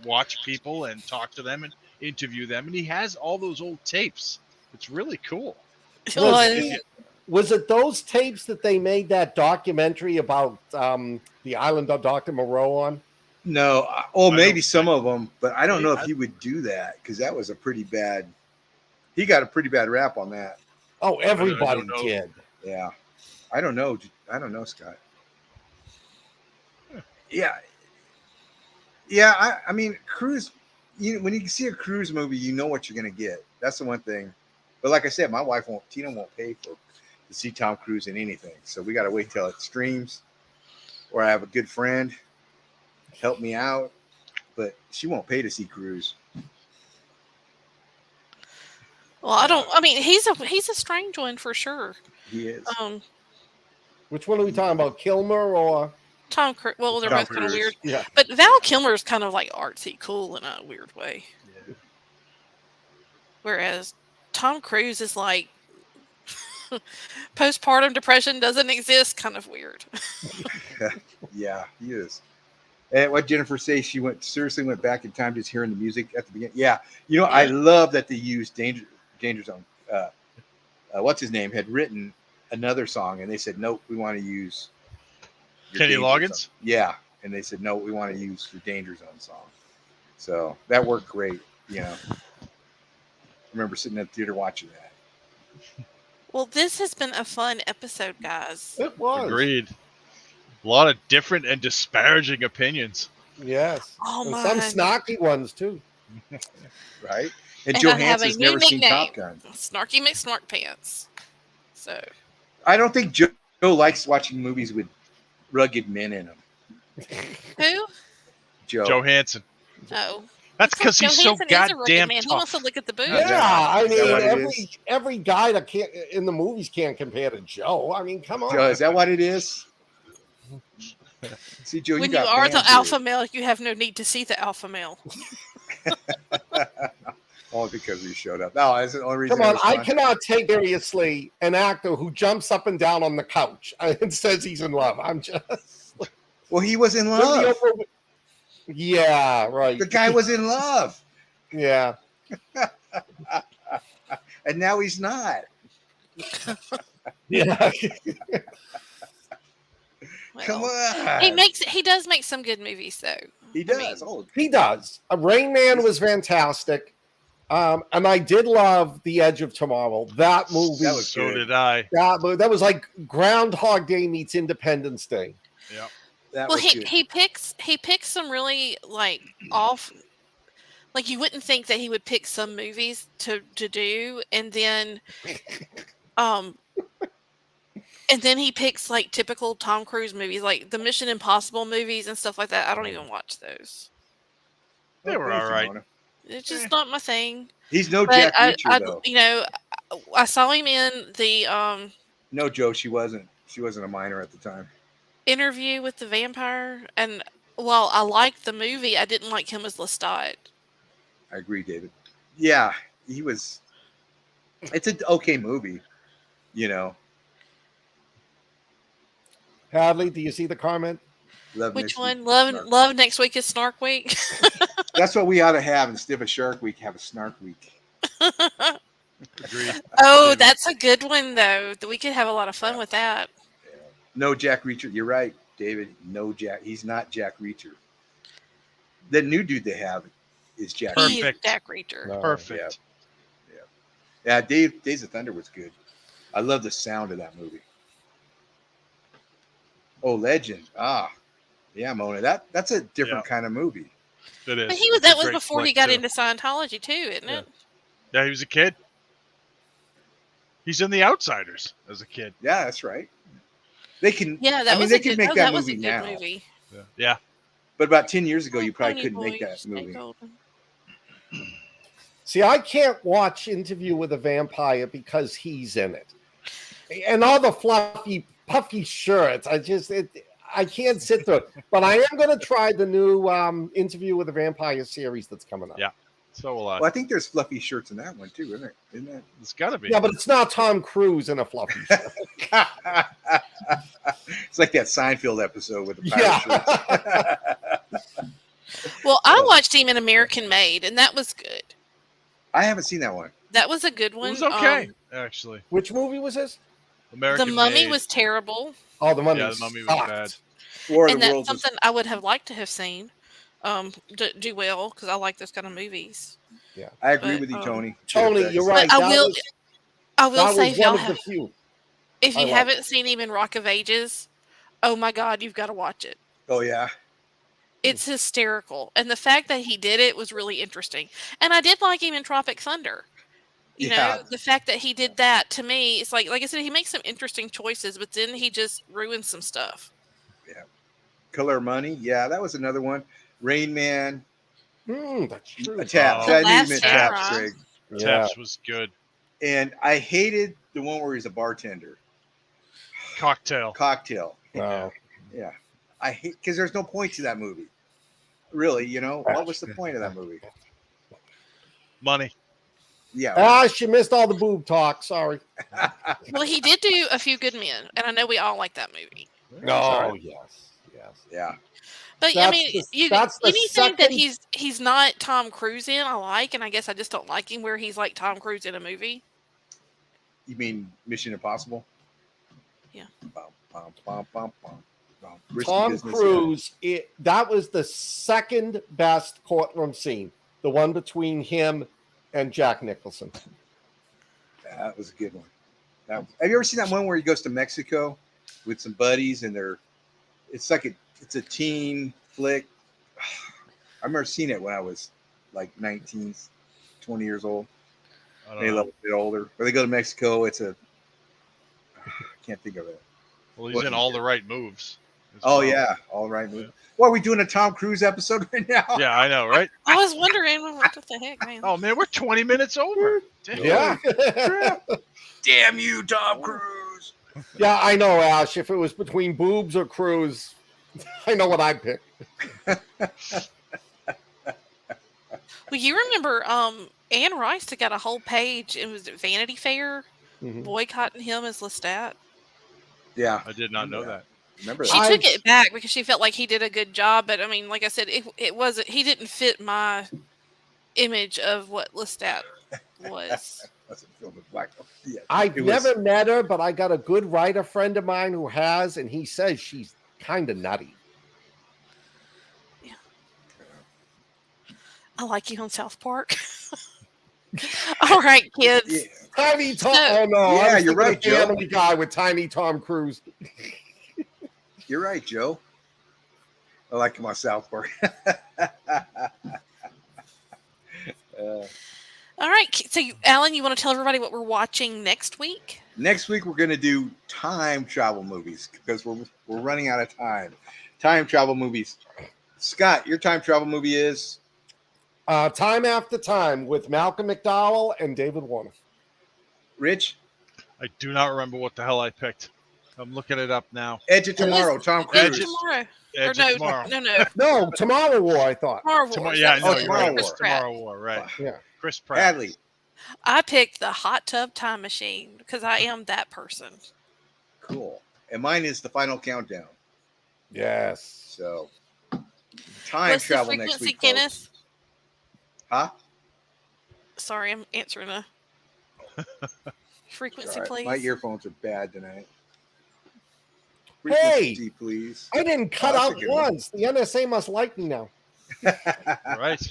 watch people and talk to them and interview them, and he has all those old tapes. It's really cool. Was it those tapes that they made that documentary about the island of Dr. Moreau on? No, maybe some of them, but I don't know if he would do that because that was a pretty bad. He got a pretty bad rap on that. Oh, everybody know. did. Yeah, I don't know, Scott. Yeah. I mean, Cruise. When you see a Cruise movie, you know what you're gonna get. That's the one thing. But like I said, my wife Tina won't pay to see Tom Cruise in anything. So we got to wait till it streams, or I have a good friend help me out, but she won't pay to see Cruise. Well, he's a strange one for sure. He is. Which one are we talking about, Kilmer or Tom Cruise? Well, they're Tom both kind of Cruise. weird. Yeah. But Val Kilmer's kind of like artsy cool in a weird way. Yeah. Whereas Tom Cruise is like postpartum depression doesn't exist, kind of weird. Yeah, he is. And what Jennifer says, she seriously went back in time just hearing the music at the beginning. Yeah, I love that they used Danger Zone. What's his name had written another song, and they said, "Nope, we want to use your Kenny Danger Loggins." Zone." Yeah, and they said, "No, we want to use your Danger Zone song." So that worked great. I remember sitting at the theater watching that. Well, this has been a fun episode, guys. it was? Agreed. A lot of different and disparaging opinions. Yes. Oh And my! some snarky ones too. Right? And And I have a Johansson's new never seen nickname. Top Gun. Snarky McSnark Pants. So I don't think Joe likes watching movies with rugged men in them. Who? Joe. Hansen. Oh. That's because he's so Johansson is a rugged goddamn man. He wants to tough. look at the boobs. Yeah, I Is that what it mean, is? every guy that can't in the movies can't compare to Joe. I mean, come on. Joe, is that what it is? See, Joe, When you you got are the fans here. alpha male, you have no need to see the alpha male. Only because you showed up. No, that's the only reason. Come on, was I fun. cannot take seriously an actor who jumps up and down on the couch and says he's in love. I'm just. Well, he was in love. Yeah, right. The guy was in love, Yeah. and now he's not. Yeah. Come Well, on. he does make some good movies though. He does. Oh, He does. Rain Man was fantastic. And I did love The Edge of Tomorrow. That movie. That was So good. did I. That was like Groundhog Day meets Independence Day. Yeah. That Well, was good. he picks some really like off, like you wouldn't think that he would pick some movies to do, and then he picks like typical Tom Cruise movies, like the Mission Impossible movies and stuff like that. I don't even watch those. They were all right. Mona. It's just not my thing. He's no But Jack Reacher, though. you know, I saw him in the No, Joe, she wasn't. She wasn't a minor at the time. Interview with the Vampire, and while I liked the movie, I didn't like him as Lestat. I agree, David. Yeah, he was. It's an okay movie, you know. Hadley, do you see the comment? Love Which Next one? Week. Love Snark. Love next week is Snark Week. That's what we ought to have instead of Shark Week. Have a Snark Week. Agreed. Oh, that's a good one though. We could have a lot of fun with that. No Jack Reacher. You're right, David. No Jack. He's not Jack Reacher. The new dude they have is Jack. He is Perfect. Jack Reacher. No. Perfect. Yeah, Days of Thunder was good. I love the sound of that movie. Oh, Legend. Ah, yeah, Mona. That's a different kind of movie. It is. But It's that a was great before he flick, got too. into Scientology too, isn't it? Yeah, he was a kid. He's in The Outsiders as a kid. Yeah, that's right. They can. Yeah, that I mean, was they a could good. make Oh, that that was a movie good now. movie. Yeah. But about 10 years ago, Oh, you probably Pony couldn't make Boy, that stay movie. golden. See, I can't watch Interview with a Vampire because he's in it. And all the fluffy, puffy shirts. I can't sit through it. But I am going to try the new Interview with a Vampire series that's coming up. Yeah. So will I. Well, I think there's fluffy shirts in that one too, isn't it? Isn't it? It's got to be. Yeah, but it's not Tom Cruise in a fluffy shirt. It's like that Seinfeld episode with the pirate shirts. Well, I watched him in American Made, and that was good. I haven't seen that one. That was a good It one. was okay, actually. Which movie was this? American The Mummy Made. was terrible, Oh, the Mummy. Yeah, The Mummy was sucked. bad. War of and the that's Worlds. something I would have liked to have seen. Do well because I like those kind of movies. I agree but, with you, Tony. Tony, you're right. But That I will was say if y'all one of the have, few. if I you like haven't seen him in Rock of Ages, oh my God, you've got to watch it. Oh yeah. It's hysterical, and the fact that he did it was really interesting. And I did like him in Tropic Thunder. You Yeah. know, the fact that he did that to me, it's like I said, he makes some interesting choices, but then he just ruins some stuff. Color Money. Yeah, that was another one. Rain Man. That's true. Taps. Oh. I knew you Last meant Samurai. Taps, Greg. Yeah. Taps was good. And I hated the one where he's a bartender. Cocktail. Cocktail. No. Yeah. I hate because there's no point to that movie. Really, you know, what was the point of that movie? Money. Yeah. Ah, she missed all the boob talk. Sorry. Well, he did do A Few Good Men, and I know we all like that movie. No, yes. Yeah. But I That's mean, the- that's the anything that second- he's not Tom Cruise in, I like, and I guess I just don't like him where he's like Tom Cruise in a movie. You mean Mission Impossible? Yeah. Bum, bum, bum, bum, bum, bum. Risky Tom business, Cruise, that was the second best courtroom scene. The one between him and Jack Nicholson. Yeah, that was a good one. Have you ever seen that one where he goes to Mexico with some buddies and it's a teen flick. I remember seeing it when I was like 19, 20 years old. I don't Maybe a know. little bit older. Or they go to Mexico. I can't think of it. Well, he's in all the right moves. Oh yeah, all right. Yeah. What, are we doing a Tom Cruise episode right now? Yeah, I know, right? I was wondering what the heck, man. Oh man, we're 20 minutes over. Damn. Yeah. Damn you, Tom Cruise. Yeah, I know, Ash. If it was between boobs or Cruise, I know what I'd pick. Well, you remember Anne Rice got a whole page. It was at Vanity Fair boycotting him as Lestat. Yeah, I did not know that. Remember She that? took it back because she felt like he did a good job. But I mean, like I said, it wasn't. He didn't fit my image of what Lestat was. Wasn't filled with black. Yeah, I've it never was- met her, but I got a good writer friend of mine who has, and he says she's kind of nutty. I like you on South Park. All right, kids. Yeah. Tiny Tom. No. Oh no! Yeah, I was you're thinking right, of the Joe. Family Guy with Tiny Tom Cruise. You're right, Joe. I like him on South Park. All right. So, Alan, you want to tell everybody what we're watching next week? Next week we're going to do time travel movies because we're running out of time. Time travel movies. Scott, your time travel movie is Time After Time with Malcolm McDowell and David Warner. Rich. I do not remember what the hell I picked. I'm looking it up now. Edge of Tomorrow. Tom Edge Cruise. Tomorrow. Edge Or of Tomorrow. no. No, Tomorrow War, I thought. Tomorrow Wars. Tomorrow, yeah, I That know was you're right. Tomorrow It's War. Tomorrow War, right? Yeah. Chris Pratt. Hadley. I picked the Hot Tub Time Machine because I am that person. Cool. And mine is The Final Countdown. Yes. So time What's the travel next frequency, week, folks. Kenneth? Huh? Sorry, I'm answering a frequency, All right. please. My earphones are bad tonight. Hey! Frequency, please. I didn't cut that's a out good one. once. The NSA must like me now. Right.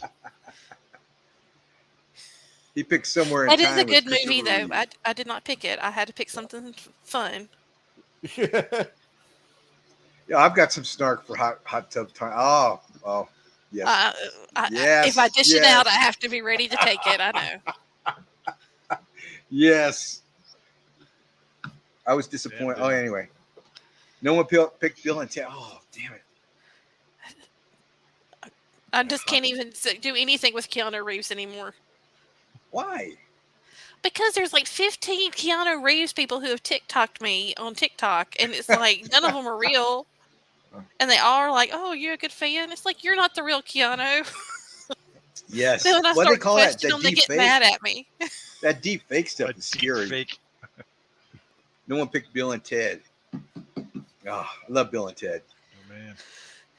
He picked Somewhere in That Time. is a with good movie, Christopher though. Reeve. I did not pick it. I had to pick something fun. Yeah, I've got some snark for hot tub time. Oh, yes. Yes, If I dish it yes. out, I have to be ready to take it. I know. Yes. I was disappointed. Damn, Oh, dude. anyway. No one picked Bill and Ted. Oh, damn it. I just can't even do anything with Keanu Reeves anymore. Why? Because there's like 15 Keanu Reeves people who have TikToked me on TikTok, and it's like none of them are real. And they all are like, "Oh, you're a good fan." It's like you're not the real Keanu. Yes. So when I What do they start call that? questioning them, they Deep get fake? mad at me. That deep fake stuff A is deep scary. fake. No one picked Bill and Ted. Oh, I love Bill and Ted. Oh, man.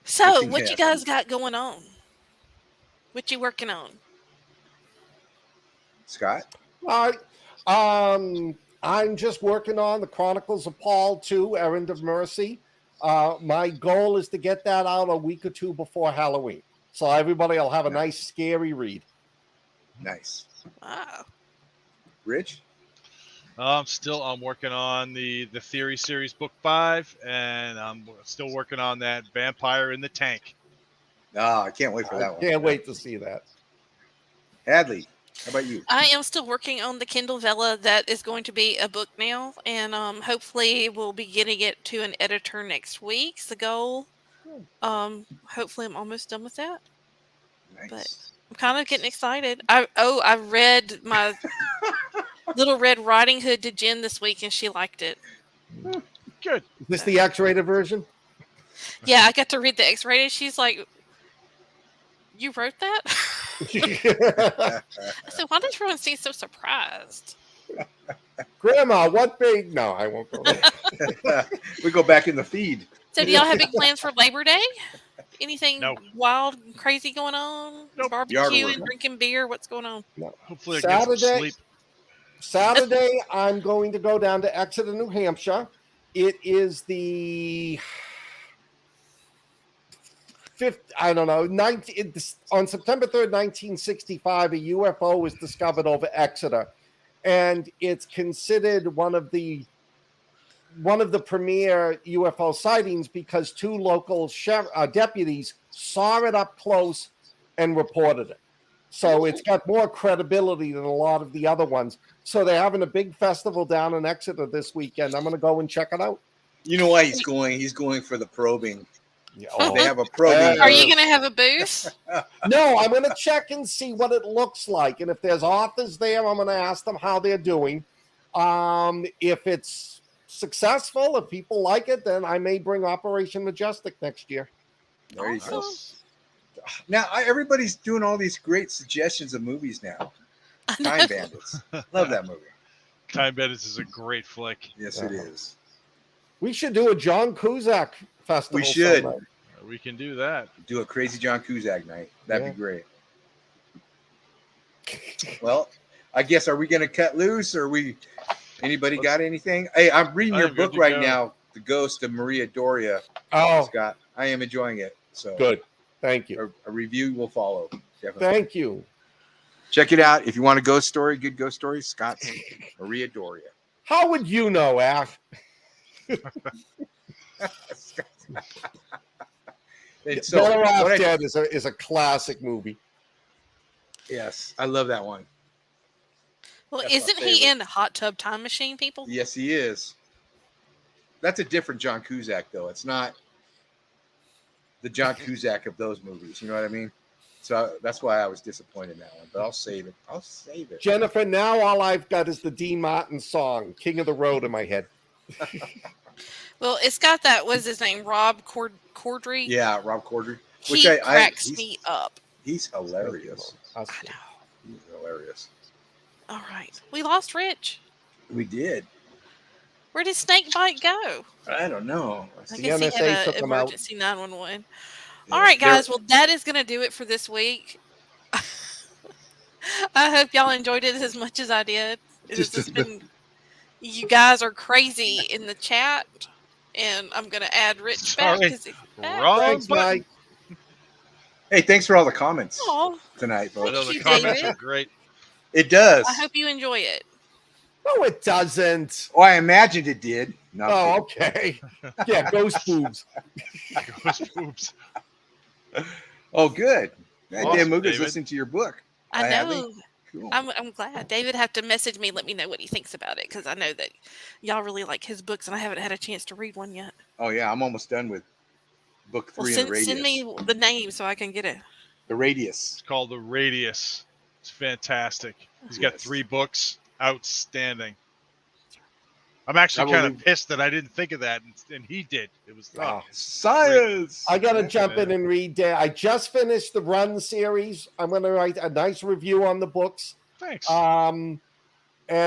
So, Nothing what you happened. guys got going on? What you working on? Scott? All right. I'm just working on the Chronicles of Paul 2, Errand of Mercy. My goal is to get that out a week or two before Halloween. So everybody will have a nice, scary read. Nice. Wow. Rich? I'm working on the Theory series book 5, and I'm still working on that Vampire in the Tank. Oh, I can't wait for that I one. can't wait to see that. Hadley, how about you? I am still working on the Kindle Vella that is going to be a book now, and hopefully we'll be getting it to an editor next week. It's the goal. Hopefully I'm almost done with that. Nice. I'm kind of getting excited. I read my Little Red Riding Hood to Jen this week, and she liked it. Good. Is this the X-rated version? Yeah, I got to read the X-rated. She's like, "You wrote that?" I said, "Why does everyone seem so surprised?" Grandma, what big? No, I won't go there. We go back in the feed. So, do y'all have big plans for Labor Day? Anything No. wild and crazy going on? Nope. Barbecuing, Yard drinking beer? What's going on? Hopefully I get some sleep. Saturday, I'm going to go down to Exeter, New Hampshire. It is the 5th, I don't know, on September 3rd, 1965, a UFO was discovered over Exeter. And it's considered one of the premier UFO sightings because 2 local deputies saw it up close and reported it. So it's got more credibility than a lot of the other ones. So they're having a big festival down in Exeter this weekend. I'm going to go and check it out. You know why he's going? He's going for the probing. Oh. They have a probing. Are you going to have a booth? No, I'm going to check and see what it looks like. And if there's authors there, I'm going to ask them how they're doing. If it's successful, if people like it, then I may bring Operation Majestic next year. There you go. Awesome. Now, everybody's doing all these great suggestions of movies now. Time Bandits. Love that movie. Time Bandits is a great flick. Yes, it is. We should do a John Cusack festival. We should. sometime. We can do that. Do a crazy John Cusack night. That'd Yeah. be great. Well, I guess, are we going to cut loose, or anybody got anything? Hey, I'm reading your I'm good book to right go. now, The Ghost of Maria Doria, Oh, Scott. I am enjoying it. So good. Thank you. a review will follow. Definitely. Thank you. Check it out. If you want a ghost story, good ghost story, Scott's Maria Doria. How would you know, Ash? And so, Better Off what I- Dead is a classic movie. yes, I love that one. Well, That's my isn't he favorite. in Hot Tub Time Machine, people? Yes, he is. That's a different John Cusack, though. It's not the John Cusack of those movies. You know what I mean? So that's why I was disappointed in that one. But I'll save it. I'll save it. Jennifer, now all I've got is the Dean Martin song, King of the Road, in my head. Well, it's got that, what's his name, Rob Corddry? Yeah, Rob Corddry. He Which I cracks he's, me up. he's hilarious. I know. He's hilarious. All right. We lost Rich. We did. Where did Snakebite go? I don't know. I The guess he NSA had took an him out. emergency 911. Yeah. All right, There- guys. Well, that is going to do it for this week. I hope y'all enjoyed it as much as I did. Just It's been, you guys are crazy in the chat, and I'm going to add Rich back. Sorry. 'Cause he's back. Wrong Thanks, button. Mike. Hey, thanks for all the comments Aw, tonight, I folks. know Thank the you, comments David. are great. It does. I hope you enjoy it. No, it doesn't. Oh, I imagined it did. No, I'm Oh, kidding. okay. Yeah, ghost boobs. Ghost boobs. Oh, good. Awesome, Dan Muga's David. listening to your book. I haven't. know. Cool. I'm glad. David have to message me, let me know what he thinks about it, because I know that y'all really like his books, and I haven't had a chance to read one yet. Oh, yeah. I'm almost done with book 3 Well, in the Radius. send me the name so I can get it. The Radius. It's called The Radius. It's fantastic. He's got Yes. 3 books. Outstanding. I'm actually I will kind of read- pissed that I didn't think of that, and he did. It was Oh, science. I got to jump in and read. I just finished the Run series. I'm going to write a nice review on the books. Thanks. And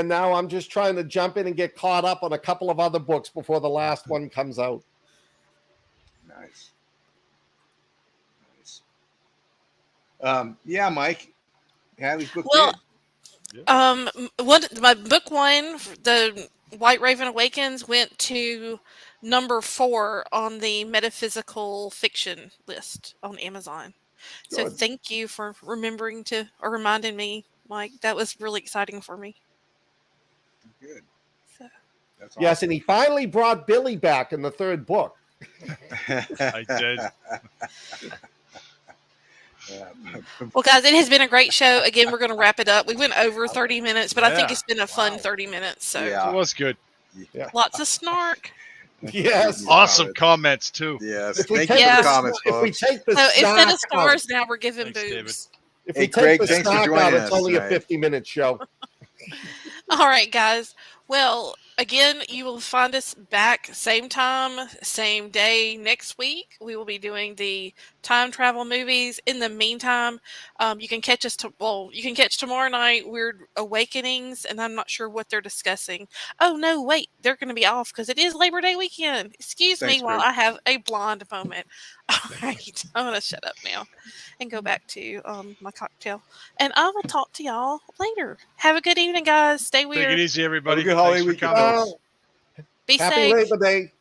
now I'm just trying to jump in and get caught up on a couple of other books before the last one comes out. Nice. Yeah, Mike. Hadley's book Well, did. my book 1, the White Raven Awakens, went to number 4 on the metaphysical fiction list on Amazon. So Good. thank you for remembering to or reminding me, Mike. That was really exciting for me. Good. So, That's Yes, and he finally brought Billy back in the third book. I did. Yeah. well, guys, it has been a great show. Again, we're going to wrap it up. We went over 30 minutes, but I think Yeah. it's been a fun Wow. 30 minutes. So Yeah. It was good. lots of snark. Yes. Awesome comments, too. Yes. If we Thank take you for Yes. the comments, If we folks. take the So instead snack of stars, out, now we're giving Thanks, boobs. if Hey, we Craig, take the thanks for snack joining out, it's us only a tonight. 50-minute show. All right, guys. Well, again, you will find us back same time, same day next week. We will be doing the time travel movies. In the meantime, you can catch us. You can catch tomorrow night Weird Awakenings, and I'm not sure what they're discussing. Oh no, wait, they're going to be off because it is Labor Day weekend. Excuse Thanks, me while Greg. I have a blonde moment. All right, I'm going to shut up now and go back to my cocktail, and I will talk to y'all later. Have a good evening, guys. Stay Take weird. it easy, everybody. Have a good holiday Thanks for weekend, coming. folks. Be Happy safe. Labor Day.